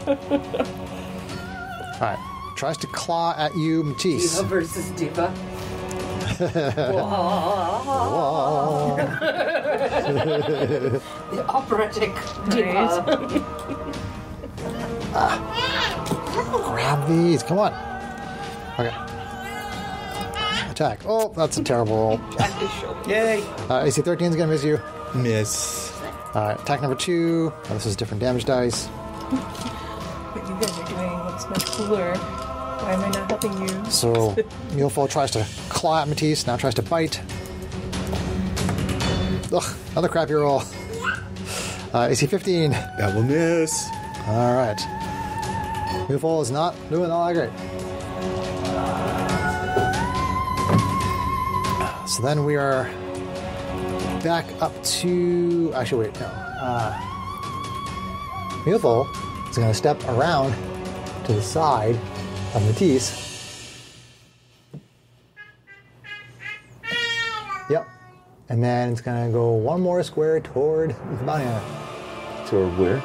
All right. Tries to claw at you, Matisse. Diva versus Diva. The operatic Diva. Grab these. Come on. Okay. Attack. Oh, that's a terrible roll. Yay! AC 13 is going to miss you. Miss. All right. Attack number 2. Oh, this is different damage dice. What you guys are doing looks much cooler. Why am I not helping you? So Mealful tries to claw at Matisse. Now tries to bite. Ugh, another crappy roll. AC 15. That will miss. All right. Mealful is not doing all that great. So then we are back up to... Actually, wait, no. Mealful is going to step around to the side of Matisse. Yep. And then it's going to go one more square toward the bounty hunter. Toward where?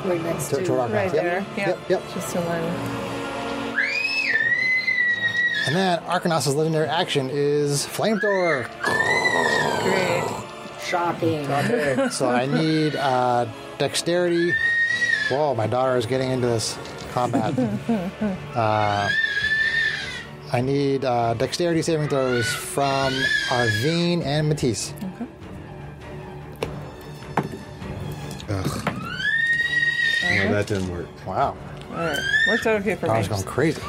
Right next to... Toward Arcanos. Right Yep. there. Yep, yep. Just in line. And then Arcanos' legendary action is Flamethrower. Great. Shocking. So I need dexterity. Whoa, my daughter is getting into this combat. I need dexterity saving throws from Arvine and Matisse. Okay. Ugh. No, that didn't work. Wow. All right. Worked out okay for I me. was going crazy.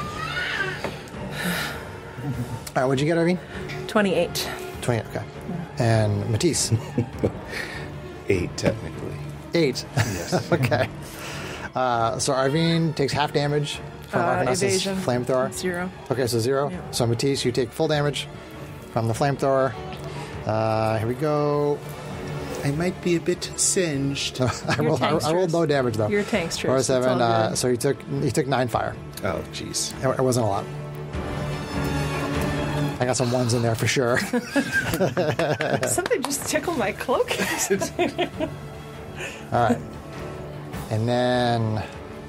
All right, what'd you get, Arvine? 28. 20, okay. And Matisse? 8, technically. 8. Yes. Okay. So Arvine takes half damage from Arvanessa's Evasion. flamethrower. 0. Okay, so 0. Yeah. So Matisse, you take full damage from the flamethrower. Here we go. I might be a bit singed. I rolled low damage though. You're tankstress. Or It's 7. all good. So he took 9 fire. Oh, jeez. It wasn't a lot. I got some 1s in there for sure. Something just tickled my cloak. All right. And then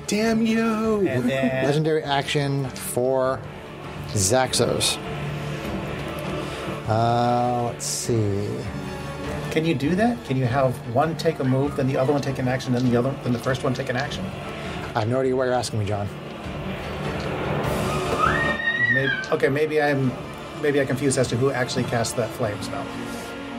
Damn you! And then legendary action for Zaxos. Let's see. can you do that? Can you have one take a move, then the other one take an action, then the first one take an action? I have no idea what you're asking me, John. Maybe I confused as to who actually cast that flame spell.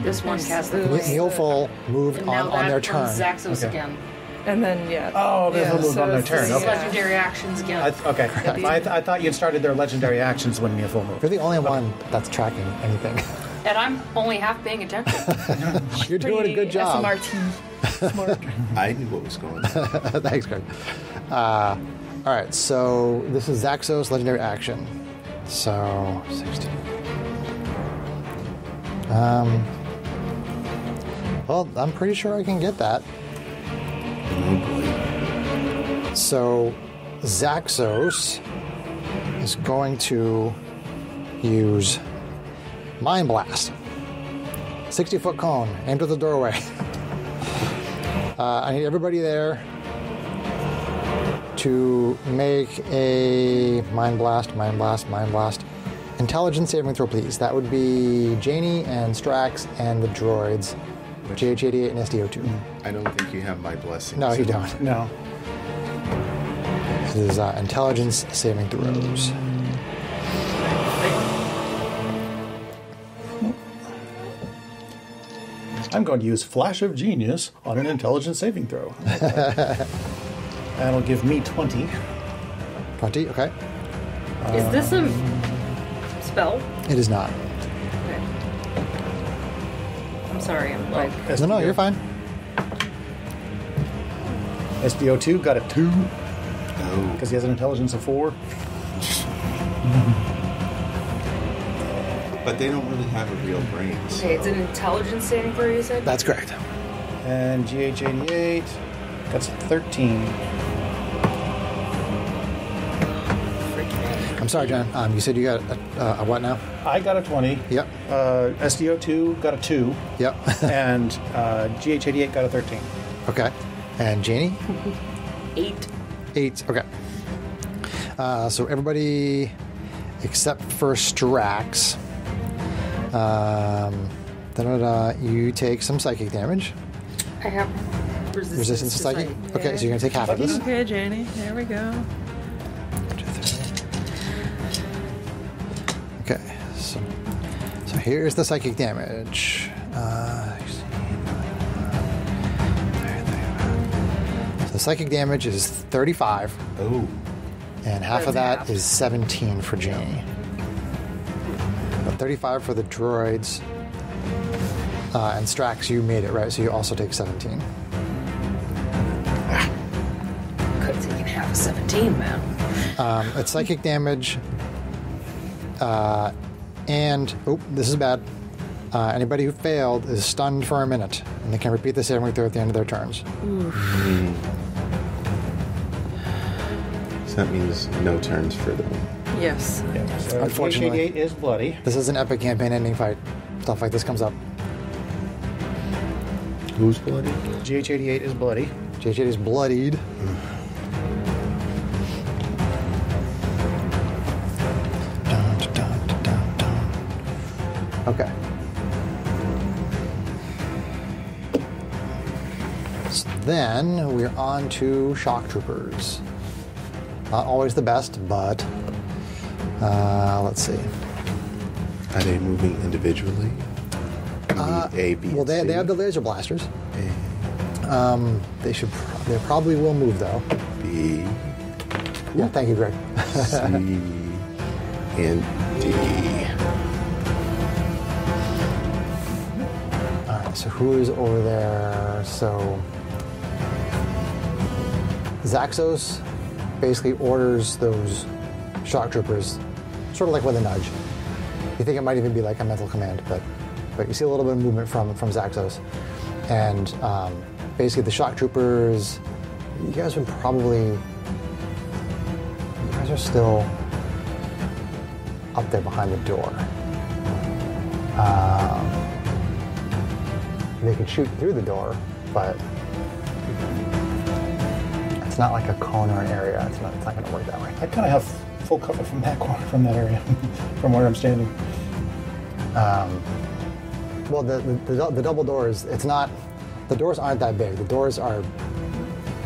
This one cast the Neilful moved And now on their that turn. comes Zaxos Okay. again. And then, yeah. Oh, they moved on their turn. This is Okay. legendary actions again. Okay. I thought you'd started their legendary actions when Neilful moved. You're the only one that's tracking anything. And I'm only half paying attention. You're doing a good job. SMRT. Smart. I knew what was going on. Thanks, Greg. All right, so this is Zaxos' legendary action. So, 16. Well, I'm pretty sure I can get that. Oh, boy. So, Zaxos is going to use Mind Blast. 60-foot cone aimed at the doorway. I need everybody there to make a Mind Blast. Intelligence saving throw, please. That would be Janie and Strax and the droids. GH88 and SDO2. I don't think you have my blessing. No, you don't. No. This is intelligence saving throws. I'm going to use Flash of Genius on an intelligence saving throw. That'll give me 20. 20, okay. Is this a spell? It is not. Okay. I'm sorry, I'm like... No, you're fine. SDO2 got a 2 Oh. because he has an intelligence of 4. But they don't really have a real brain. So. Okay, it's an intelligence saving throw, you said? That's correct. And GH88 got 13. Freaking I'm sorry, John. You said you got a what now? I got a 20. Yep. SDO2 got a 2. Yep. And GH88 got a 13. Okay. And Janie? 8. 8. Okay. So everybody except for Strax. You take some psychic damage. I have Resistance to psychic? Okay, so you're going to take half of this. Okay, Janie. There we go. Okay, so here's the psychic damage. So psychic damage is 35, Oh. and half of That's that half. is 17 for Janie. But 35 for the droids. And Strax, you made it, right? So you also take 17. Could have taken half of 17, man. It's psychic damage. And, this is bad. Anybody who failed is stunned for a minute, and they can repeat the saving throw at the end of their turns. So that means no turns for them. Yes. Yeah, so Unfortunately. GH88 is bloody. This is an epic campaign ending fight. Stuff like this comes up. Who's bloody? GH88 is bloody. JJ is bloodied. Dun, dun, dun, dun, dun. Okay. then we're on to shock troopers. Not always the best, but let's see. Are they moving individually? A, B, Well, they C? have the laser blasters. A, They probably will move though. B, Yeah, thank you, Greg. C, and D. All right, so who is over there? So Zaxos basically orders those shock troopers, sort of like with a nudge. You think it might even be like a mental command, but you see a little bit of movement from Zaxos. And basically the shock troopers, you guys are still up there behind the door. They could shoot through the door, but it's not like a cone or an area. It's not going to work that way. I kind of have full cover from that corner, from that area, from where I'm standing. Well, the double doors, it's not, the doors aren't that big. The doors are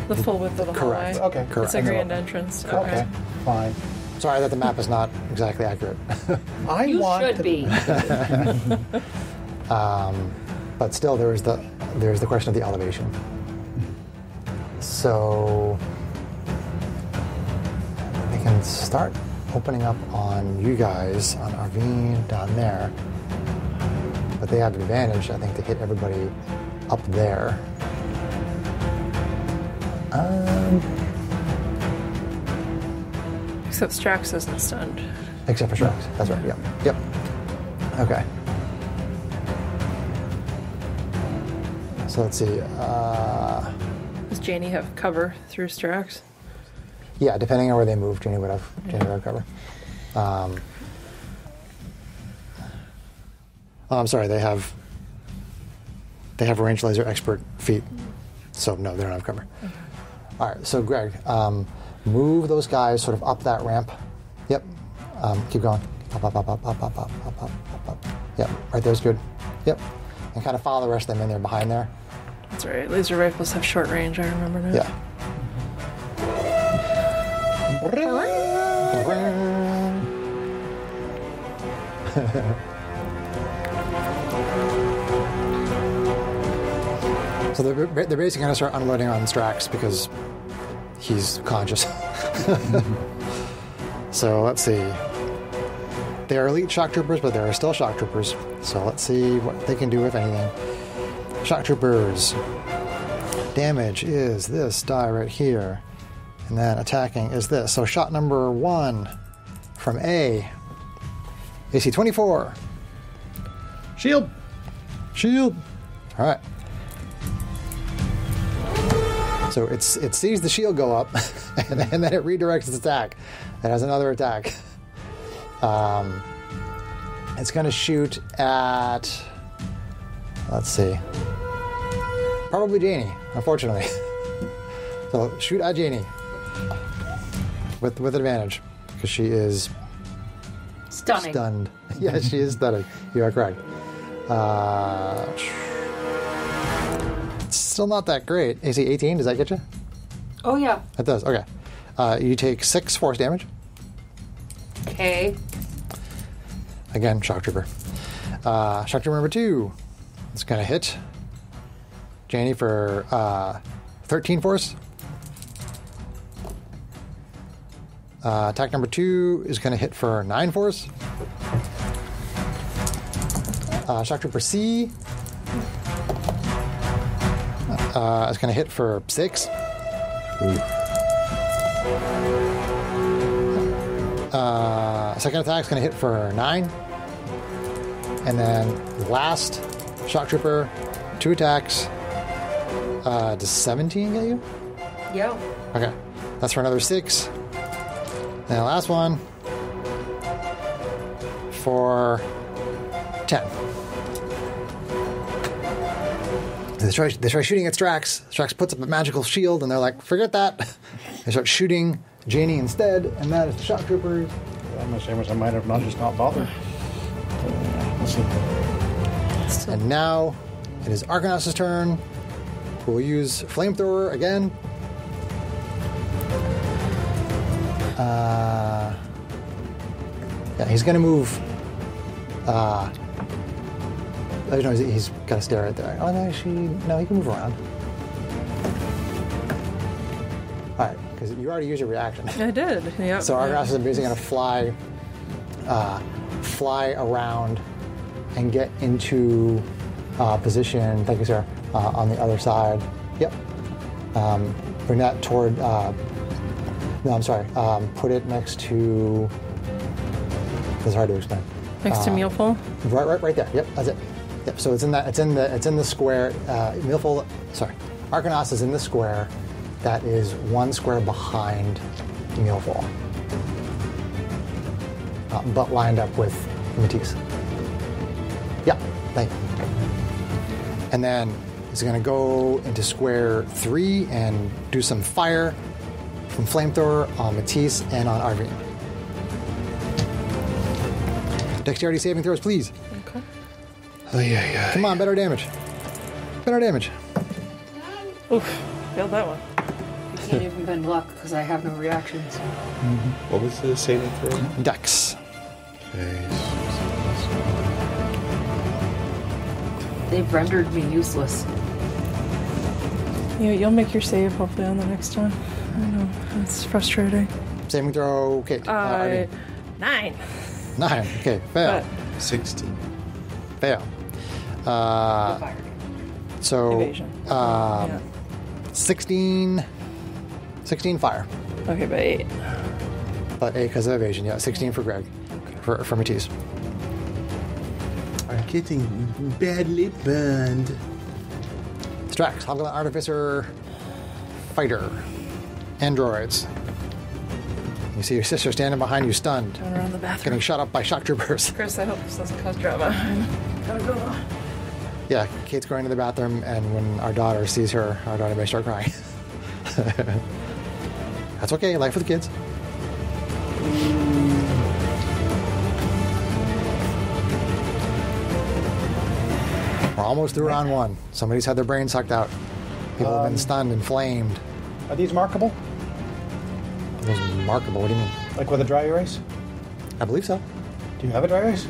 The full width of the correct. hallway. Okay. Correct. It's a grand entrance. Okay, fine. Sorry that the map is not exactly accurate. You should be. But still, there's the question of the elevation. So they can start opening up on you guys, on Arvine down there. But they have advantage, I think, to hit everybody up there. Except Strax isn't stunned. Except for Strax. That's right. Yep. Okay. So let's see. Does Janie have cover through Strax? Yeah, depending on where they move, Janie would have cover. I'm sorry, they have range laser expert feet, so no, they don't have cover. Okay. All right, so Greg, move those guys sort of up that ramp. Yep. Keep going. Up. Yep. Right there's good. Yep. And kind of follow the rest of them in there behind there. That's right. Laser rifles have short range. I remember now. Yeah. So they're basically going to start unloading on Strax because he's conscious. So let's see. They are elite shock troopers, but there are still shock troopers. So let's see what they can do, if anything. Shock troopers. Damage is this die right here. And then attacking is this. So shot number 1 from A. AC 24. Shield. All right. So it sees the shield go up, and then it redirects its attack. It has another attack. It's going to shoot at, let's see, probably Janie, unfortunately. So shoot at Janie with advantage, because she is Stunning. stunned. Yes, she is stunning. You are correct. It's still not that great. AC 18, does that get you? Oh, yeah. It does, okay. You take 6 force damage. Okay. Again, shock trooper. Shock trooper number 2. It's going to hit Janie for 13 force. Attack number 2 is going to hit for 9 force. Shock trooper C is going to hit for 6. Second attack is going to hit for 9. And then last shock trooper, 2 attacks. Does 17 get you? Yeah. Okay. That's for another 6. And the last one for 10. They try shooting at Strax. Strax puts up a magical shield, and they're like, forget that. They start shooting Janie instead, and that is the shock troopers. I'm the same as I might have not bothered. Let's see. And now it is Arcanauts' turn. We'll use flamethrower again. Yeah, he's going to move. Oh, no, he's got to stay right there. Oh, no, actually, no, he can move around. All right, because you already used your reaction. I did. Yeah. So Argonaut is basically going to fly around and get into position. Thank you, sir. On the other side. Yep. Bring that toward. No, I'm sorry. Put it next to. This is hard to explain. Next to Mealful. Right there. Yep, that's it. Yep. So it's in that. It's in the square. Mealful. Sorry. Argonaut is in the square. That is one square behind Mealful. But lined up with Matisse. Yeah, thank you. And then he's going to go into square 3 and do some fire from flamethrower on Matisse and on Arvine. Dexterity saving throws, please. Okay. Oh, yeah. Come on, better damage. Better damage. Oof, failed that one. I can't even bend luck because I have no reactions. What was the saving throw? Dex. Okay. They've rendered me useless. You'll make your save hopefully on the next one. I know, it's frustrating. Saving throw, Kate. Arvine. 9. 9. Okay, fail. 16. Fail. Fire. So, Evasion. Yeah. 16 fire. Okay, but 8. But 8 because of evasion, yeah. 16 for Greg. For Matisse. I'm getting badly burned. Strax, Hobgoblin Artificer, Fighter, Androids. You see your sister standing behind you, stunned, Going around the bathroom. getting shot up by shock troopers. Chris, I hope this doesn't cause drama. Gotta go. Yeah, Kate's going to the bathroom, and when our daughter sees her, our daughter may start crying. That's okay, life with the kids. We're almost through round 1. Somebody's had their brain sucked out. People have been stunned, inflamed. Are these markable? It was remarkable. What do you mean? Like with a dry erase? I believe so. Do you have a dry erase?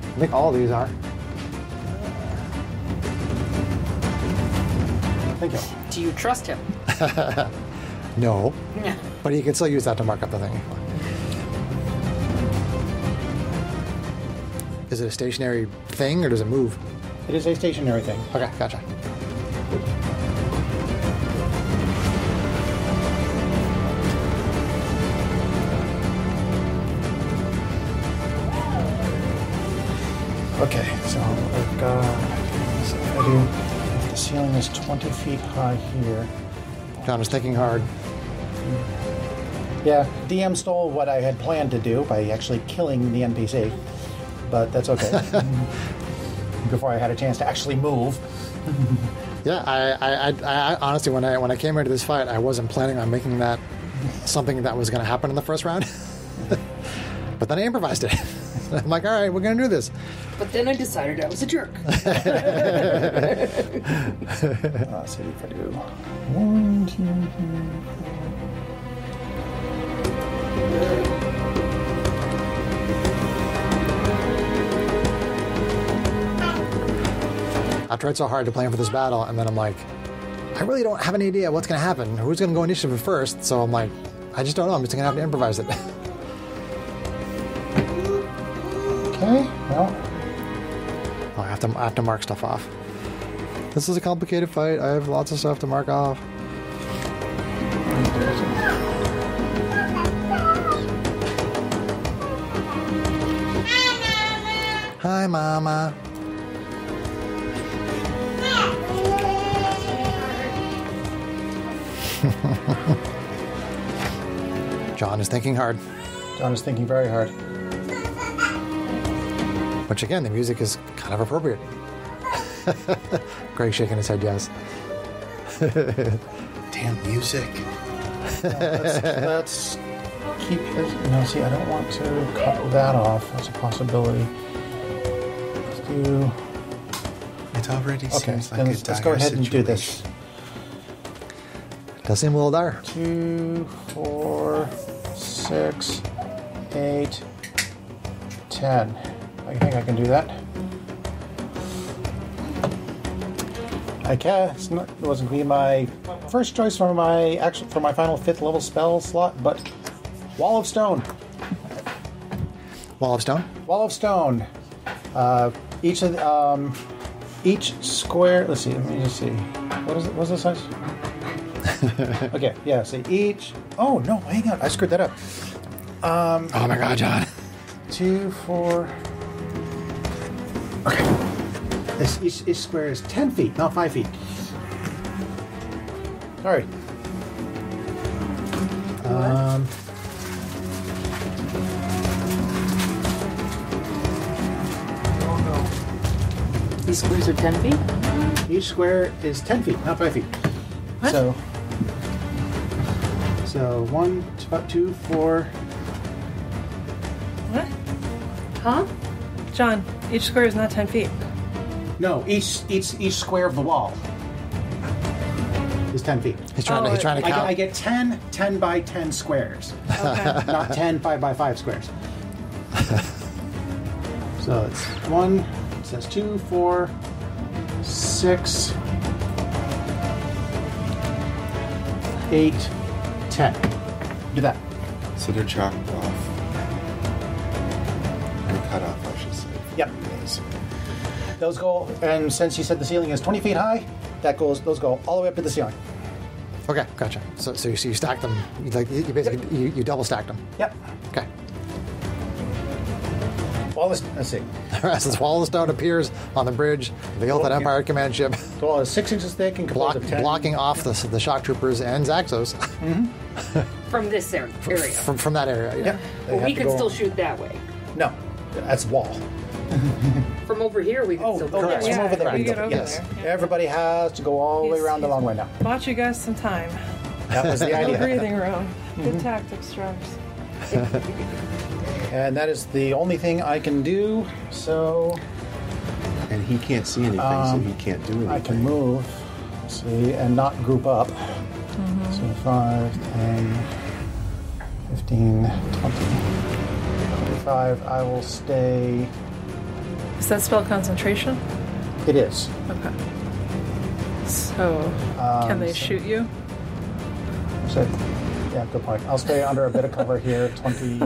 I think all of these are. Thank you. Do you trust him? No. Yeah. But you can still use that to mark up the thing. Is it a stationary thing or does it move? It is a stationary thing. Okay, gotcha. Okay, so I've got. So if I do, if the ceiling is 20 feet high here. John is thinking hard. Yeah, DM stole what I had planned to do by actually killing the NPC, but that's okay. Before I had a chance to actually move. Yeah, I honestly, when I came into this fight, I wasn't planning on making that something that was going to happen in the first round. But then I improvised it. I'm like, all right, we're going to do this. But then I decided I was a jerk. Let's see if I do 1, 2, 3. I tried so hard to plan for this battle, and then I'm like, I really don't have any idea what's going to happen. Who's going to go initiative first? So I'm like, I just don't know. I'm just going to have to improvise it. Okay, well. I have to mark stuff off. This is a complicated fight. I have lots of stuff to mark off. Hi, Mama. John is thinking hard. John is thinking very hard. Which again, the music is kind of appropriate. Greg shaking his head yes. Damn music. Let's keep this. No, see, I don't want to cut that off. That's a possibility. Let's do. It already Okay, seems like then a let's dire go ahead and do situation. this. Does seem a little dire. 2, 4, 6, 8, 10. I think I can do that. I can. It wasn't going to be my first choice for my final 5th level spell slot, but Wall of Stone. Wall of stone. Wall of Stone. Each square. Let's see. Let me just see. What is it? What's the size? Okay. Yeah. See each. Oh no! Hang on. I screwed that up. Oh my God, John. 2, 4. Okay. Each square is 10 feet, not 5 feet. Sorry. These squares are 10 feet? Each square is 10 feet, not 5 feet. What? So 1, 2, 4. What? Huh? John, each square is not 10 feet. No, each square of the wall is 10 feet. He's trying to count. I get 10 by 10 squares, Okay. not 10 5 by 5 squares. So it's 1, it says 2, 4, 6, 8, 10. Do that. So they're chopped off. Or cut off, I should say. Yep. Yes. Those go, and since you said the ceiling is 20 feet high, those go all the way up to the ceiling. Okay, gotcha. So you stack them. You basically you double stacked them. Yep. Okay. Let's see. As this wall of stone appears on the bridge of the Illithid Empire command ship, The wall is 6 inches thick and composed of 10. blocking off the shock troopers and Zaxos From this area. from that area. Yeah. Yep. Well, we can still shoot that way. No, that's wall. From over here, we can still correct. do From that. over there. we get over Yes. there. Yeah. Everybody has to go all the way around the long way now. Bought you guys some time. That was the No idea. breathing room. Good tactics, Travis. And that is the only thing I can do, so And he can't see anything, so he can't do anything. I can move, see, and not group up. So 5, 10, 15, 20, 25. I will stay. Is that spell concentration? It is. Okay. So, can they shoot you? So, yeah, good point. I'll stay under a bit of cover here. 20.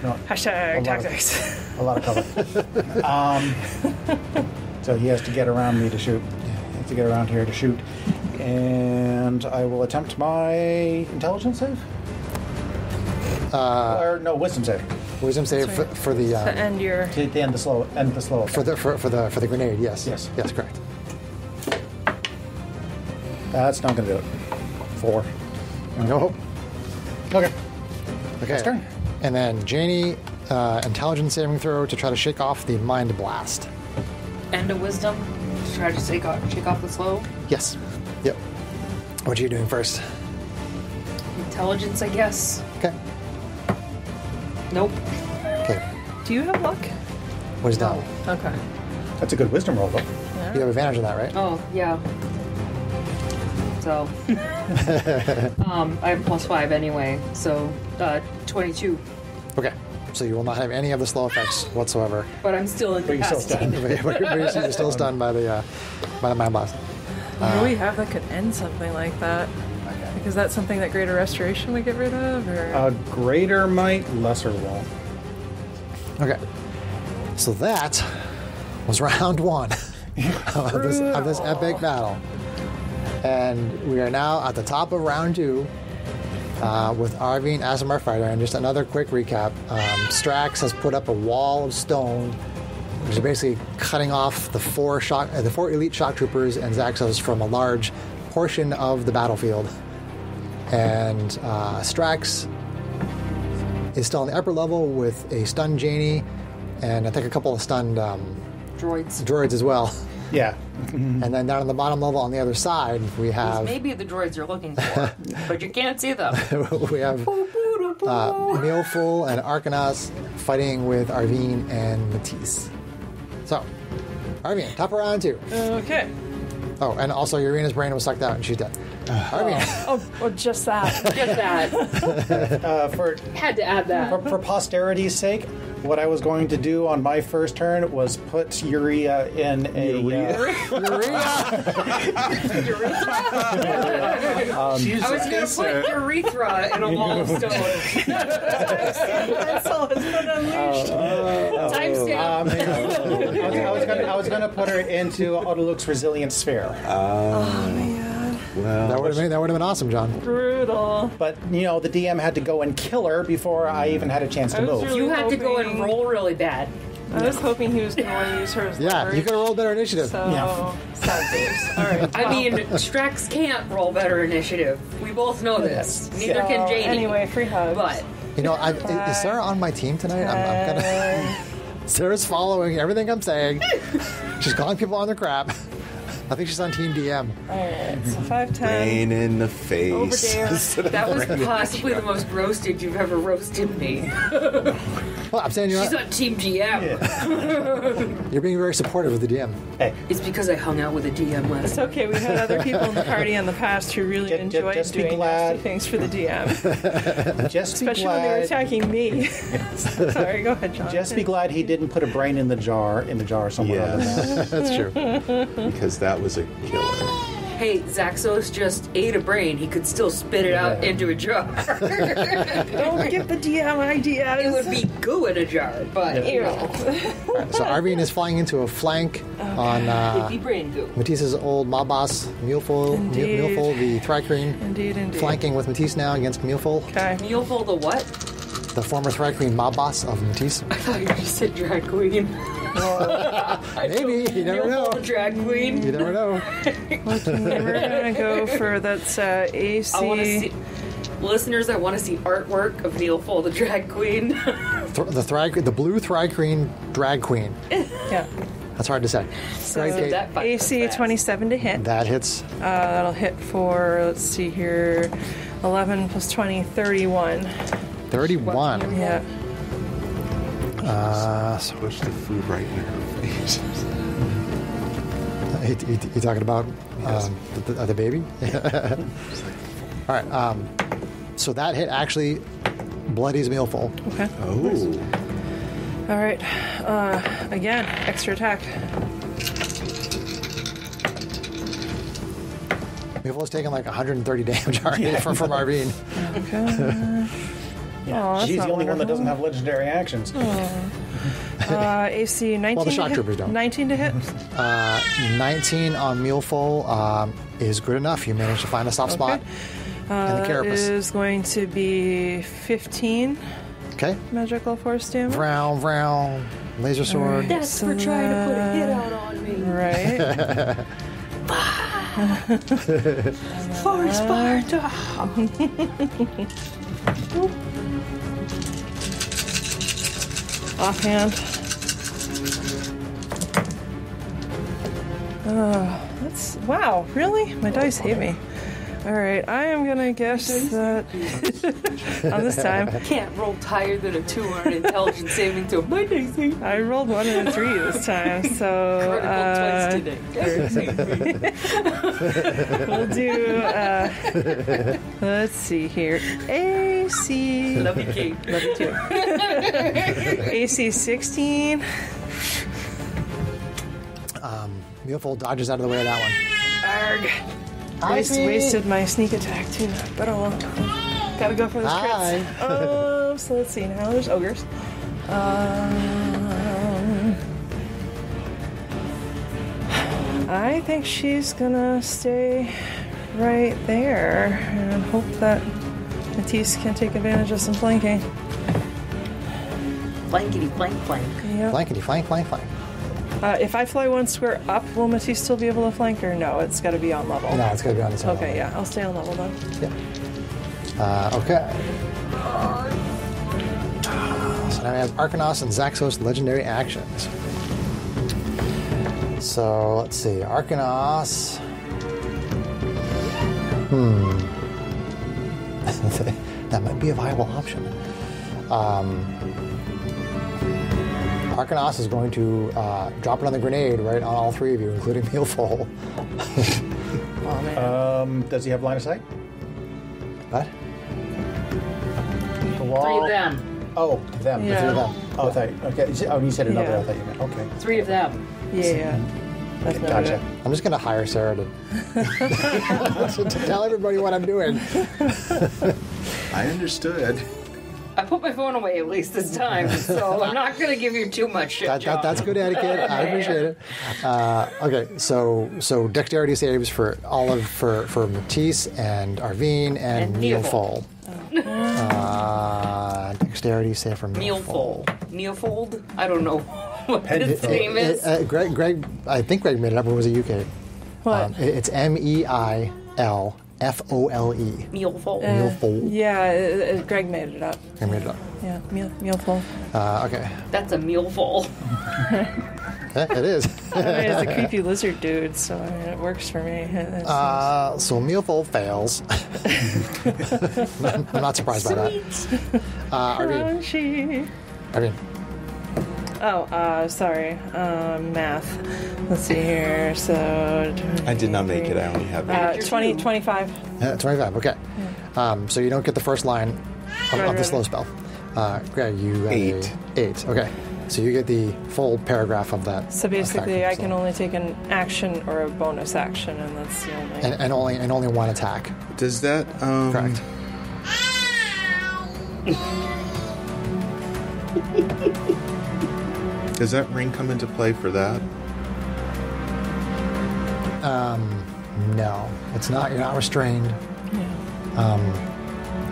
No, Hashtag lot of- tactics. a lot of cover. So he has to get around me to shoot. He has to get around here to shoot. And I will attempt my intelligence save? Or no, wisdom save. Wisdom save for the To end your... To end the slow for the grenade. Yes. Yes. Yes. Correct. That's not going to do it. 4. Nope. Okay. Okay. Next turn. And then Janie, intelligence saving throw to try to shake off the mind blast. And a wisdom to try to shake off the slow. Yes. Yep. What are you doing first? Intelligence, I guess. Okay. Nope. Okay. Do you have luck? Wisdom. Okay. That's a good wisdom roll, though. You have advantage on that, right? Oh, yeah. So, I have +5 anyway, so 22. Okay. So you will not have any of the slow effects whatsoever. But I'm still But you're still stunned. incapacitated. You're still stunned by the mind blast. What do we have that could end something like that? Like, is that something that Greater Restoration would get rid of? Or? Greater might, lesser will. Okay. So that was round 1 of this epic battle. And we are now at the top of round 2 with Arvine as our fighter. And just another quick recap. Strax has put up a wall of stone, which is basically cutting off the 4 elite shock troopers and Zaxos from a large portion of the battlefield. And Strax is still on the upper level with a stunned Janie and I think a couple of stunned droids as well. Yeah. And then down on the bottom level on the other side, we have Maybe the droids you're looking for, but you can't see them. we have Mealful and Arcanas fighting with Arvine and Matisse. So, Arvine, top of round 2. Okay. Oh, and also Irina's brain was sucked out and she's dead. Arvine. Oh, just that. Get that. Had to add that. For posterity's sake, what I was going to do on my first turn was put Urea in a... I was going to put urethra in a wall of stone. Pencil has been unleashed. Timestamp. I was going to put her into Autoluke's Resilient Sphere. Well, That would have been awesome, John. Brutal. But, the DM had to go and kill her before I even had a chance to I was move. really You had to go and hoping- roll really bad. I was hoping he was going to want to use her as Yeah, leverage. you could have rolled better initiative. So, Yeah. sad face. All right. I mean, Strax can't roll better initiative. We both know this. Yes. Neither can So, Janie. anyway, free hugs. But Is Sarah on my team tonight? I'm gonna. Sarah's following everything I'm saying. She's calling people on their crap. I think she's on Team DM. All right, so 5'10". rain in the face. Over there. that was possibly the most roasted you've ever roasted me. Well, I'm saying She's on Team GM. you're being very supportive of the DM. Hey, It's because I hung out with a DM last It's okay. We had other people in the party in the past who really enjoyed just be doing glad. nasty things for the DM, just be especially when they were glad. attacking me. Sorry, go ahead, John. Just be glad he didn't put a brain in the jar somewhere on the map. Yes, That's true. because that was a killer. Hey, Zaxos just ate a brain. He could still spit it out into a jar. Don't give the DM ideas. It would be goo in a jar, but Ew. So Arvine is flying into a flank on it'd be brain goo. Matisse's old mob boss, Muleful, Indeed. the Thri-Kreen. Indeed. Flanking with Matisse now against Muleful, Okay. You'll fold the what? the former Thri-Kreen mob boss of Matisse. I thought you just said drag queen. Maybe, you never You'll know. fold drag queen. You never know. We're gonna go for that's AC. I want to see. Listeners, I want to see artwork of Neil Fold, the drag queen. The blue Thri-Kreen drag queen. Yeah. That's hard to say. So Great, Kate. that AC 27 to hit. That hits. That'll hit for, let's see here, 11 plus 20, 31. 31. Yeah. Push the food right in her face. You talking about the baby? All right. So that hit actually bloodies Mealful. Okay. Oh, All right. Again, extra attack. Mealful's taking like 130 damage already from Arvine. Okay. Yeah, Oh, that's she's not the only one that wonderful. doesn't have legendary actions. AC 19 Well, the to shock hit. troopers don't. 19 to hit. 19 on Mealful is good enough. You managed to find a soft spot in the carapace. Is going to be 15 Okay. magical force damage. Vrown. Laser sword. That's for trying to put a hit out on me. Right. For Sparta. Offhand. That's wow. Really? My dice hate me. All right, I am gonna guess that on this time Can't roll higher than a 2 on an intelligence saving throw. My dice hate me. I rolled 1 and a 3 this time. So Critical twice today. we'll do. Let's see here. AC. Love you, Kate. Love you too. AC 16. Mealful dodges out of the way of that one. Arg. Wasted my sneak attack too, but oh well. Gotta go for this crits. So let's see now. There's ogres. I think she's gonna stay right there and hope that Matisse can take advantage of some flanking. Blankety blank blank. Yep. Blankety flank. If I fly 1 square up, will Matisse still be able to flank or no? It's got to be on level. No, it's going to be on its own. Okay, yeah, I'll stay on level then. Okay. So now we have Arcanos and Zaxos legendary actions. So let's see. Arcanos. That might be a viable option. Arcanos is going to drop another grenade right on all three of you, including Mealful. Oh, man. Does he have line of sight? What? The wall. 3 of them. Oh, them. Yeah. The 3 of them. Oh, I thought. Okay. Oh, you said another. Yeah. I thought you meant. Okay. 3 of them. Yeah. That's not Gotcha. it. I'm just going to hire Sarah to tell everybody what I'm doing. I understood. I put my phone away at least this time, so I'm not going to give you too much shit, John. That's good etiquette. I appreciate it. Okay, so dexterity saves for Olive, for Matisse and Arvine and Neofold. Mealful. Dexterity save for Mealful. Neofold? I don't know what his name is. Greg, I think Greg made it up. Or was it UK? What? It's MEILFOLE. Mealfold. Mealful. Yeah, Greg made it up. I made it up. Yeah, mealful. Okay. That's a mealful. It is. I mean, it's a creepy lizard dude, so I mean, it works for me. So Mealful fails. I'm not surprised by that. Arvine. Crunchy. Arvine. Oh, sorry. Math. Let's see here. So. I did not make it. I only have 20, 25. 25, okay. So you don't get the first line of the slow spell. Greg, you got 8. 8, okay. So you get the full paragraph of that. So basically, I effect, can only take an action or a bonus action, and that's the only. and only one attack. Does that Correct. Does that ring come into play for that? No, it's not. You're not restrained. Yeah.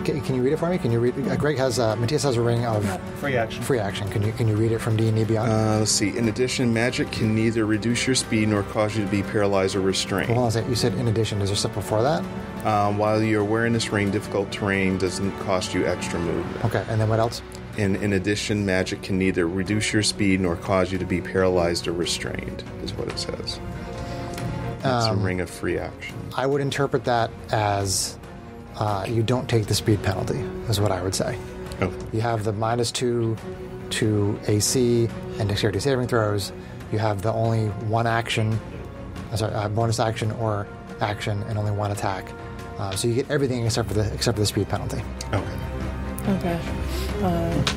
Can you read it for me? Can you read? Greg has Matthias has a ring of Free action. free action. Can you read it from D&D Beyond? Let's see. In addition, magic can neither reduce your speed nor cause you to be paralyzed or restrained. Hold on a second. You said in addition. Is there something before that? While you're wearing this ring, difficult terrain doesn't cost you extra movement. Okay, and then what else? And in addition, magic can neither reduce your speed nor cause you to be paralyzed or restrained, is what it says. It's a ring of free action. I would interpret that as you don't take the speed penalty, is what I would say. Oh, You have the -2 to AC and dexterity saving throws. You have the only one action, bonus action or action, and only one attack. So you get everything except for the speed penalty. okay. Okay.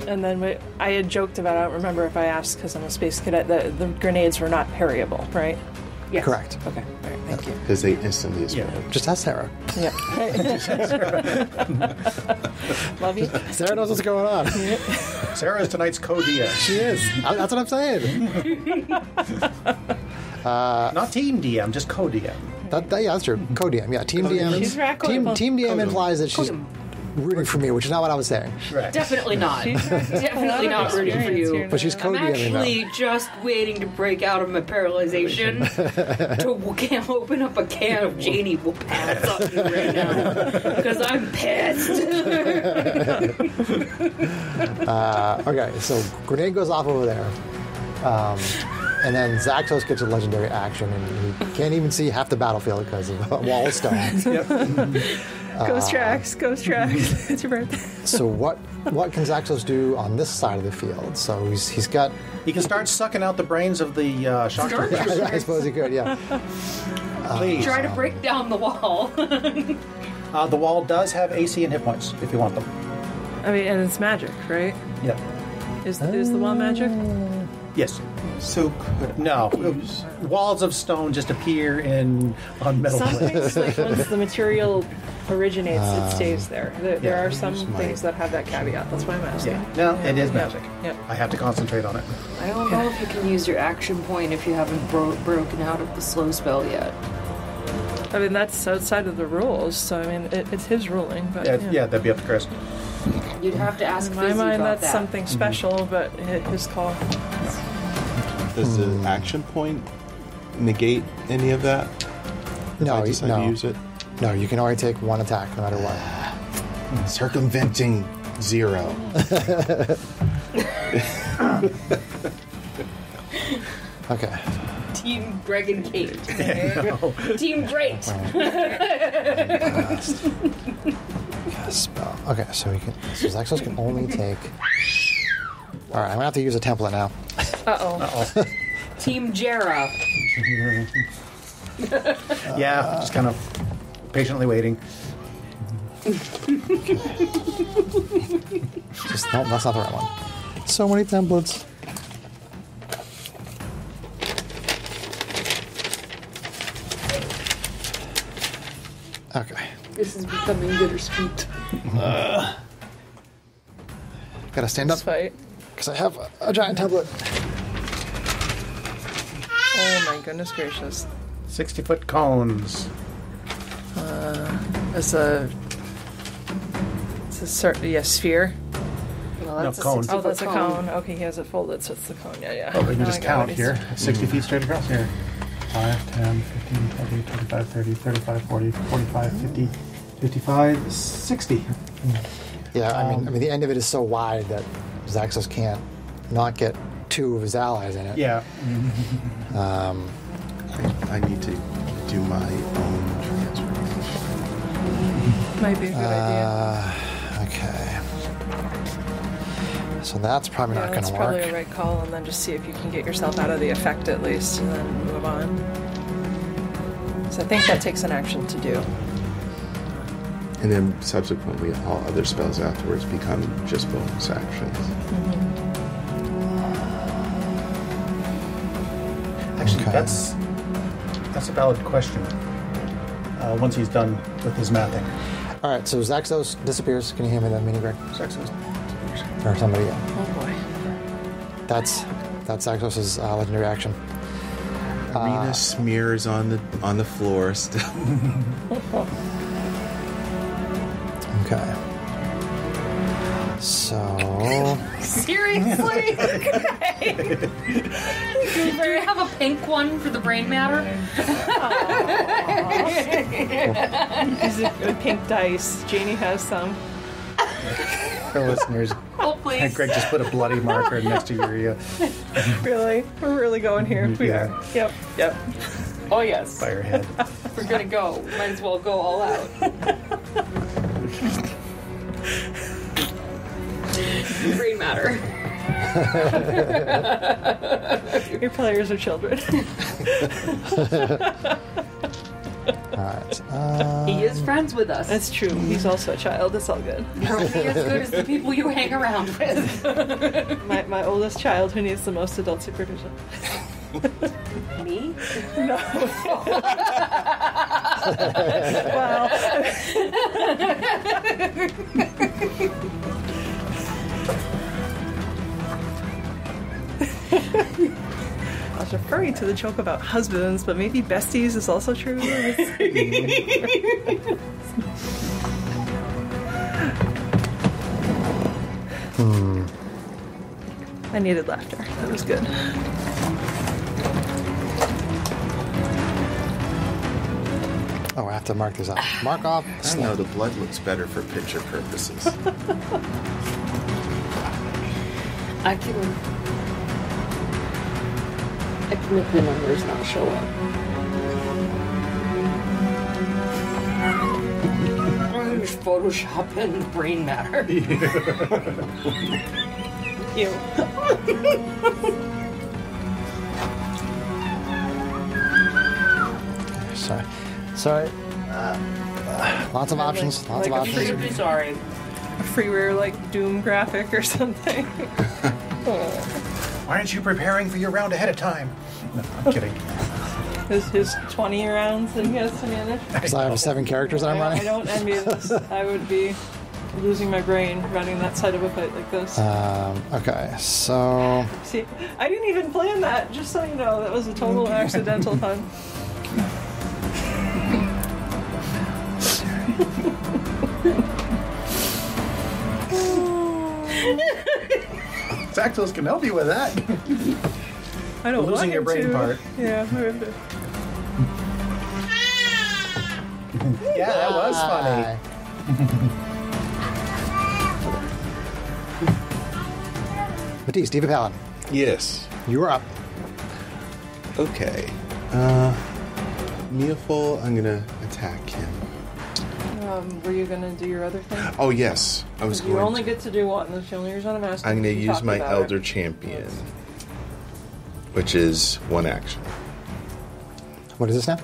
And then I had joked about, I don't remember if I asked because I'm a space cadet, that the grenades were not parryable, right? Yes. Correct. Okay. All right. Thank you. Because they instantly explode. Just ask Sarah. Yeah. Love you. Sarah knows what's going on. Sarah is tonight's co-DM. She is. That's what I'm saying. Not team DM, just co-DM. Yeah, that's true. Co-DM. Yeah, team DM. She's Team DM Codem. implies that she's rooting for me, which is not what I was saying. Right. Definitely not. She's Definitely not rooting for you. But she's I'm co-DMing now. actually just waiting to break out of my paralyzation to open up a can of Janie whoop ass on you right now because I'm pissed. Okay, so grenade goes off over there. And then Zaxos gets a legendary action, and he can't even see half the battlefield because of a wall of stone. Ghost tracks. It's your birthday. So what can Zaxos do on this side of the field? So he's got... He can start sucking out the brains of the shock troopers. I suppose he could, yeah. Please. Try to break down the wall. The wall does have AC and hit points if you want them. I mean, and it's magic, right? Yeah. Is the wall magic? Yes. So could No. Walls of stone just appear on metal Some plates. things, like once the material originates, it stays there. There are some things that have that caveat. That's why I'm asking. Yeah. No, it is magic. Yep. I have to concentrate on it. I don't know if you can use your action point if you haven't broken out of the slow spell yet. I mean, that's outside of the rules, so I mean, it's his ruling. But Yeah, that'd be up to Chris. You'd have to ask in my Fizzy mind, about that's that. something special, but his call. Does the action point negate any of that? If I decide to use it? No, you can only take one attack no matter what. Circumventing 0. Okay. Team Greg and Kate. Team Great. Spell. Okay, so Zaxos can only take... Alright, I'm going to have to use a template now. Uh-oh. Team Jera. Yeah, just kind of patiently waiting. Just no, that's not the right one. So many templates. Okay. This is becoming bittersweet. Gotta stand up Let's fight. because I have a giant tablet. Oh my goodness gracious. 60-foot cones. It's a sphere. Well, No, that's a cone. 60-foot Oh, that's a cone. Okay, he has it folded, so it's the cone. Yeah. Oh, we can Now just I got what count he's- here. 60 feet straight across here. 5, 10, 15, 20, 25, 30, 35, 40, 45, 50, 55, 60. Yeah, I mean, the end of it is so wide that Zaxos can't not get two of his allies in it. Yeah. I need to do my own transformation. Might be a good idea. Okay. So that's probably not going That's to probably work. a right call, and then just see if you can get yourself out of the effect at least, and then move on. So I think that takes an action to do. And then subsequently, all other spells afterwards become just bonus actions. Actually, Okay. that's a valid question. Once he's done with his mathing. All right, so Zaxos disappears. Can you hand me that mini, Greg? Zaxos. Or somebody? Oh boy. That's Zaxos' legendary action. Arena smears on the floor still. Okay. So Seriously? Do you have a pink one for the brain matter? These are pink dice. Janie has some. For listeners, Oh, please. Greg just put a bloody marker next to your Really? We're really going here. We Yeah. are. Yep. Oh, yes. by your head. If we're gonna go, might as well go all out. Brain matter. Your players are children. all right. He is friends with us. That's true. He's also a child. It's all good. You're only as good as the people you hang around with. My oldest child who needs the most adult supervision. Me? No. Well. I was referring to the joke about husbands, but maybe besties is also true. I needed laughter. That was good. Oh, I have to mark this off. Mark off. I don't know, the blood looks better for picture purposes. I can make the numbers not show up. I'm just photoshopping brain matter. Ew. Sorry. Lots of options. Lots of like a options. Extremely sorry. A freeware like Doom graphic or something. Why aren't you preparing for your round ahead of time? No, I'm kidding. His 20 rounds that he has to manage. Because I have 7 characters that I'm I running. don't envy this. I would be losing my brain running that side of a fight like this. Okay, so See, I didn't even plan that, just so you know. That was a total accidental pun. Zaxos can help you with that. I don't Losing want your him brain to. part. Yeah, I have to. Yeah, that was funny. Matisse, Steve Palin, Yes. you are up. Okay. Neoful, I'm gonna attack him. Were you gonna do your other thing? Oh yes, I was You going. only get to do one. That's the only reason I'm asking. I'm gonna You use talked my about it. Elder Champion. which is 1 action. What is this now?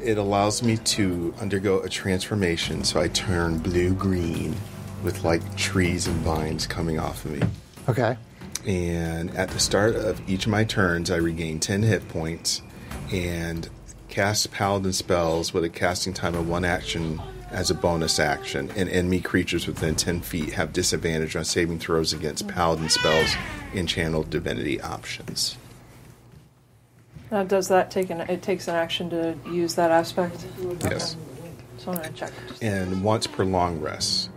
It allows me to undergo a transformation, so I turn blue-green with like trees and vines coming off of me. Okay. And at the start of each of my turns, I regain 10 hit points and cast paladin spells with a casting time of 1 action as a bonus action. And enemy creatures within 10 feet have disadvantage on saving throws against paladin spells and channel divinity options. Now, does that take it takes an action to use that aspect? Yes. So I'm going to check. And once per long rest.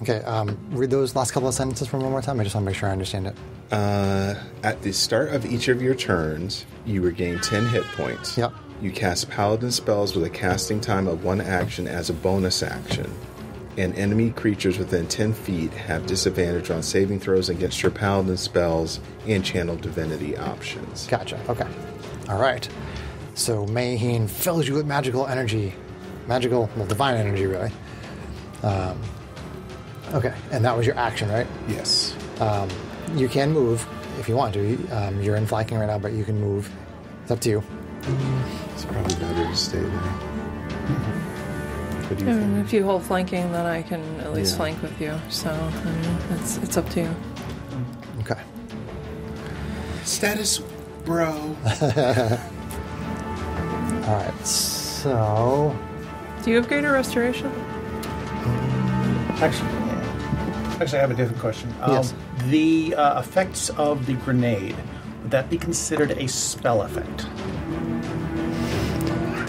Okay, read those last couple of sentences for one more time. I just want to make sure I understand it. At the start of each of your turns, you regain 10 hit points. Yep. You cast paladin spells with a casting time of 1 action as a bonus action. And enemy creatures within 10 feet have disadvantage on saving throws against your paladin spells and channel divinity options. Gotcha. Okay. All right. So Mayheen fills you with magical energy. Divine energy, really. Okay, and that was your action, right? Yes. You can move if you want to. You're in flanking right now, but you can move. It's up to you. It's probably better to stay there. What do you think? If you hold flanking, then I can at least flank with you. So it's up to you. Okay. Status, bro. All right, so... Do you have greater restoration? Actually, I have a different question. Yes. The effects of the grenade, would that be considered a spell effect?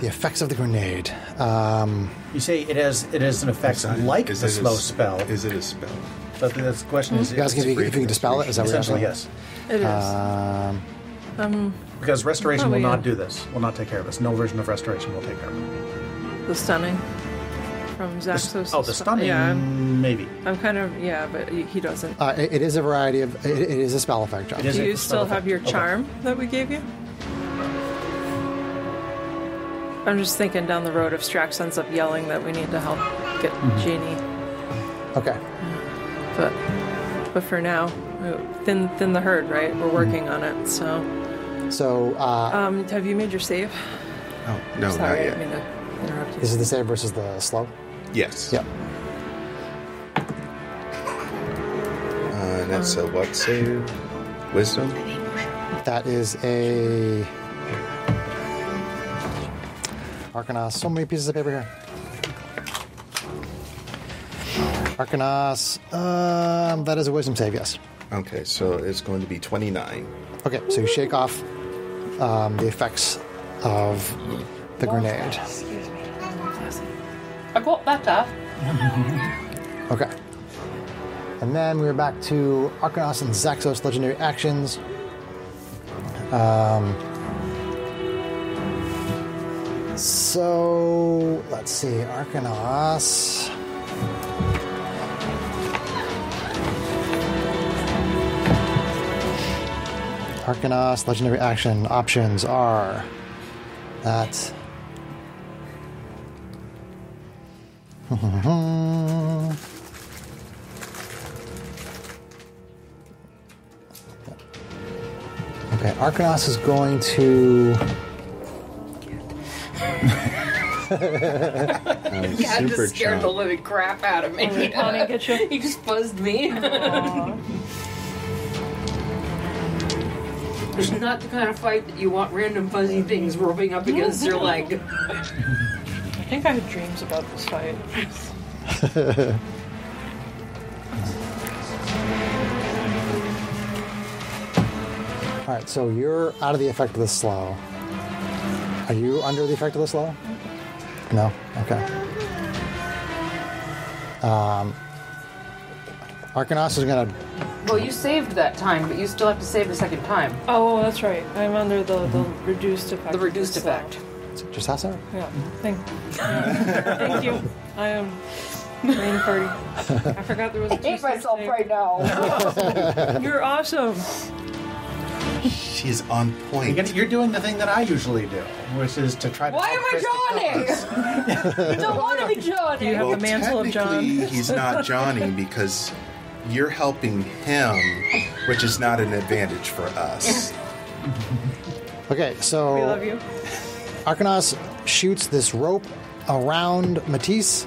The effects of the grenade. You say it is an effect like the slow spell. Is it a spell? But the question is... You guys, if you can dispel it, is that what you're Essentially, asking? yes. It is. Because restoration Probably, will not yeah. do this. Will not take care of this. No version of restoration will take care of it. The stunning from Zaxos. The stunning? Yeah, maybe. I'm kind of, but he doesn't. It is a variety of... It is a spell effect, John. It is Do a you spell still have effect. your Okay. charm that we gave you? I'm just thinking down the road if Strax ends up yelling that we need to help get Jeannie. Okay. But for now, thin the herd, right? We're working on it, so... So, have you made your save? Oh, no, Sorry, not I yet. didn't mean to interrupt you. this is the save versus the slow? Yes. Yep. And that's a what save? Wisdom? That is a... Arcanos. So many pieces of paper here. Arcanos. That is a wisdom save, yes. Okay, so it's going to be 29. Okay, so you shake off the effects of the grenade. Excuse me. I got better. Okay. And then we're back to Arcanos and Zaxos legendary actions. So, let's see. Arcanos. Arcanos legendary action options are that. Okay, Arcanos is going to. I'm Cat super just scared the chump. living crap out of me. Honey, get you. He just buzzed me. It's not the kind of fight that you want random fuzzy things rubbing up against your leg. I think I had dreams about this fight. All right, so you're out of the effect of the slow. Are you under the effect of the slow? No? Okay. Arcanos is going to... Well, you saved that time, but you still have to save the second time. Oh, that's right. I'm under the reduced effect. The reduced effect. Just has to? Yeah. Thank you. I am main party. I forgot there was a I hate myself right now. You're awesome. She's on point. You're doing the thing that I usually do, which is to try to. Why help am Chris to I Johnny? You don't want to be Johnny. You have the mantle of John. technically, he's not Johnny because you're helping him, which is not an advantage for us. Okay, so We love you. Arcanos shoots this rope around Matisse.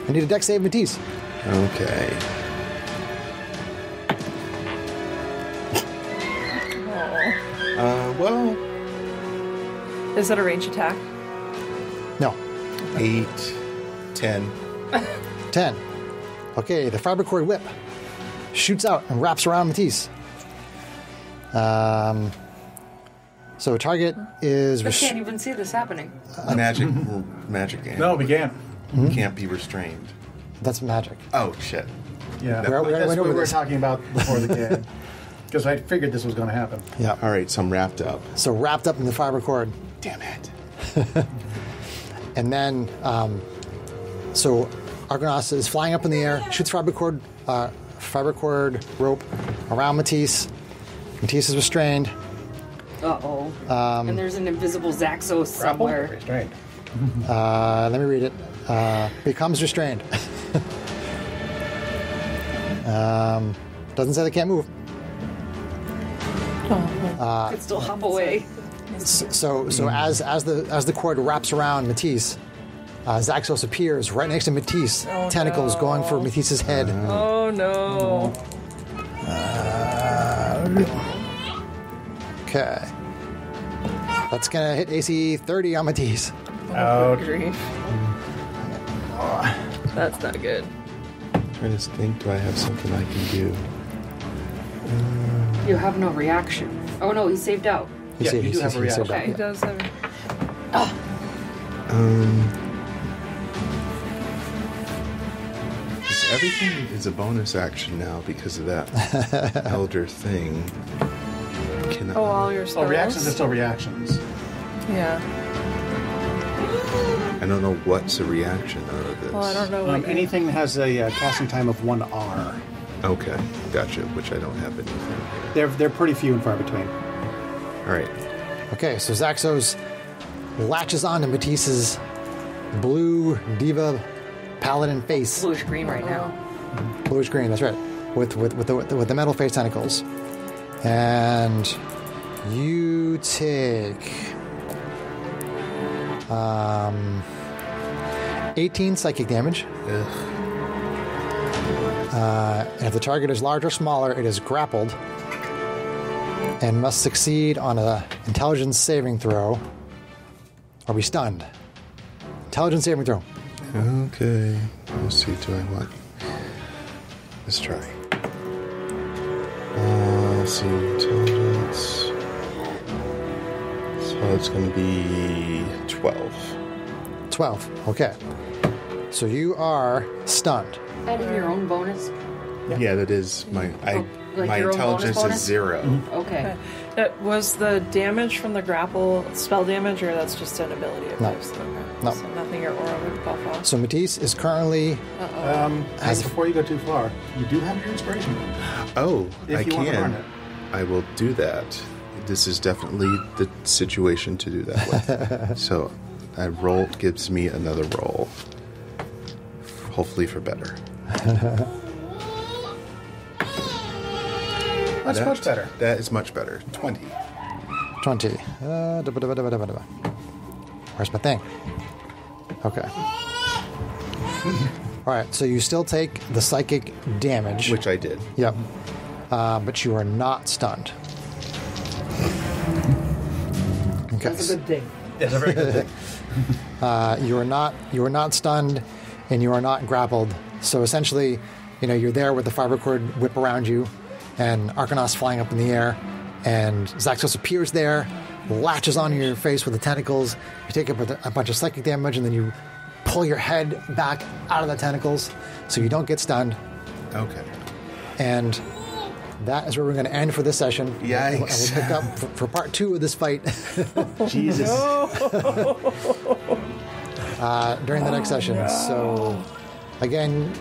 I need a dex save, Matisse. Okay. Well, Is that a range attack? No. 8, 10. 10. Okay, the fiber cord whip shoots out and wraps around Matisse. So target is... I can't even see this happening. Magic game. No, we can't. Can't be restrained. That's magic. Oh, shit. Yeah, We already that's went what over we were this. talking about before the game. Because I figured this was going to happen. Yeah. All right, so I'm wrapped up. So wrapped up in the fiber cord. Damn it. And then, so Arcanos is flying up in the air, shoots fiber cord rope around Matisse. Matisse is restrained. Uh-oh. And there's an invisible Zaxos somewhere. Restrained. Let me read it. Becomes restrained. Doesn't say they can't move. Could still hop away. So as the cord wraps around Matisse, Zaxos appears right next to Matisse. Tentacles going for Matisse's head. Oh no. Okay. That's gonna hit AC 30 on Matisse. Out. Grief. That's not good. Trying to think, do I have something I can do? You have no reaction. Oh no, he saved out. Yeah, you do have a reaction. Okay. He does have. Everything is a bonus action now because of that elder thing. Can Oh, all your spells. Oh, reactions are still reactions. Yeah. I don't know what's a reaction out of this. Well, I don't know what you- Anything that has a casting time of 1 R. Okay, gotcha. Which I don't have anything. They're pretty few and far between. All right. Okay, so Zaxos latches onto Matisse's blue diva paladin face. Bluish green right now. Bluish green, that's right. With the metal face tentacles. And you take 18 psychic damage. Ugh. And if the target is large or smaller, it is grappled and must succeed on a intelligence saving throw or be stunned. Intelligence saving throw. Okay. Let's see. Do I want? Let's try. Let's see. Intelligence. So it's going to be 12. 12. Okay. So you are stunned. Adding your own bonus. Yeah, that is my. Like My your own intelligence bonus? is 0. Okay. That was the damage from the grapple spell damage, or that's just an ability of No. yours? Okay. No. So nothing your aura would buff off. So Matisse is currently As before you go too far, you do have your inspiration. Oh, If I you want to burn can. it. I will do that. This is definitely the situation to do that with. So that roll gives me another roll. Hopefully for better. That's much better. That is much better. 20. 20. Where's my thing? Okay. All right, so you still take the psychic damage. Which I did. Yep. But you are not stunned. Okay. That's a good thing. It's a very good thing. You are not stunned, and you are not grappled. So essentially, you're there with the fiber cord whip around you, and Arcanos flying up in the air, and Zaxos appears there, latches onto your face with the tentacles. You take up a bunch of psychic damage, and then you pull your head back out of the tentacles, so you don't get stunned. Okay. And that is where we're going to end for this session. Yikes. And we'll pick up for part 2 of this fight Jesus. during the next session. So, again,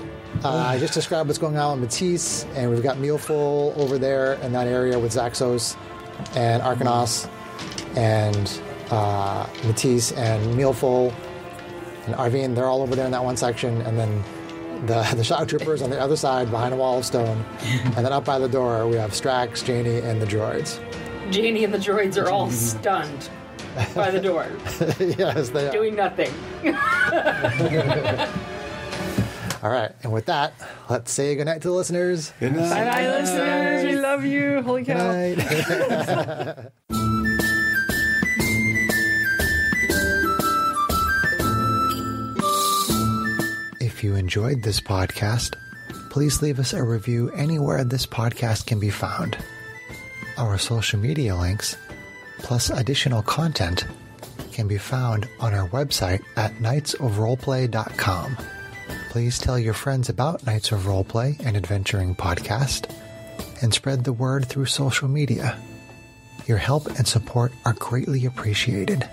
I just described what's going on with Matisse, and we've got Mealful over there in that area with Zaxos and Arcanos, and Matisse and Mealful and Arvine. They're all over there in that one section, and then the shock troopers on the other side behind a wall of stone, and then up by the door we have Strax, Janie, and the droids. Janie and the droids are all stunned by the door, Yes, they are. doing nothing. All right, and with that, let's say goodnight to the listeners. Good night. Bye, listeners. We love you. Holy cow. Good night. If you enjoyed this podcast, please leave us a review anywhere this podcast can be found. Our social media links, plus additional content, can be found on our website at knightsofroleplay.com. Please tell your friends about Knights of Roleplay and Adventuring Podcast, and spread the word through social media. Your help and support are greatly appreciated.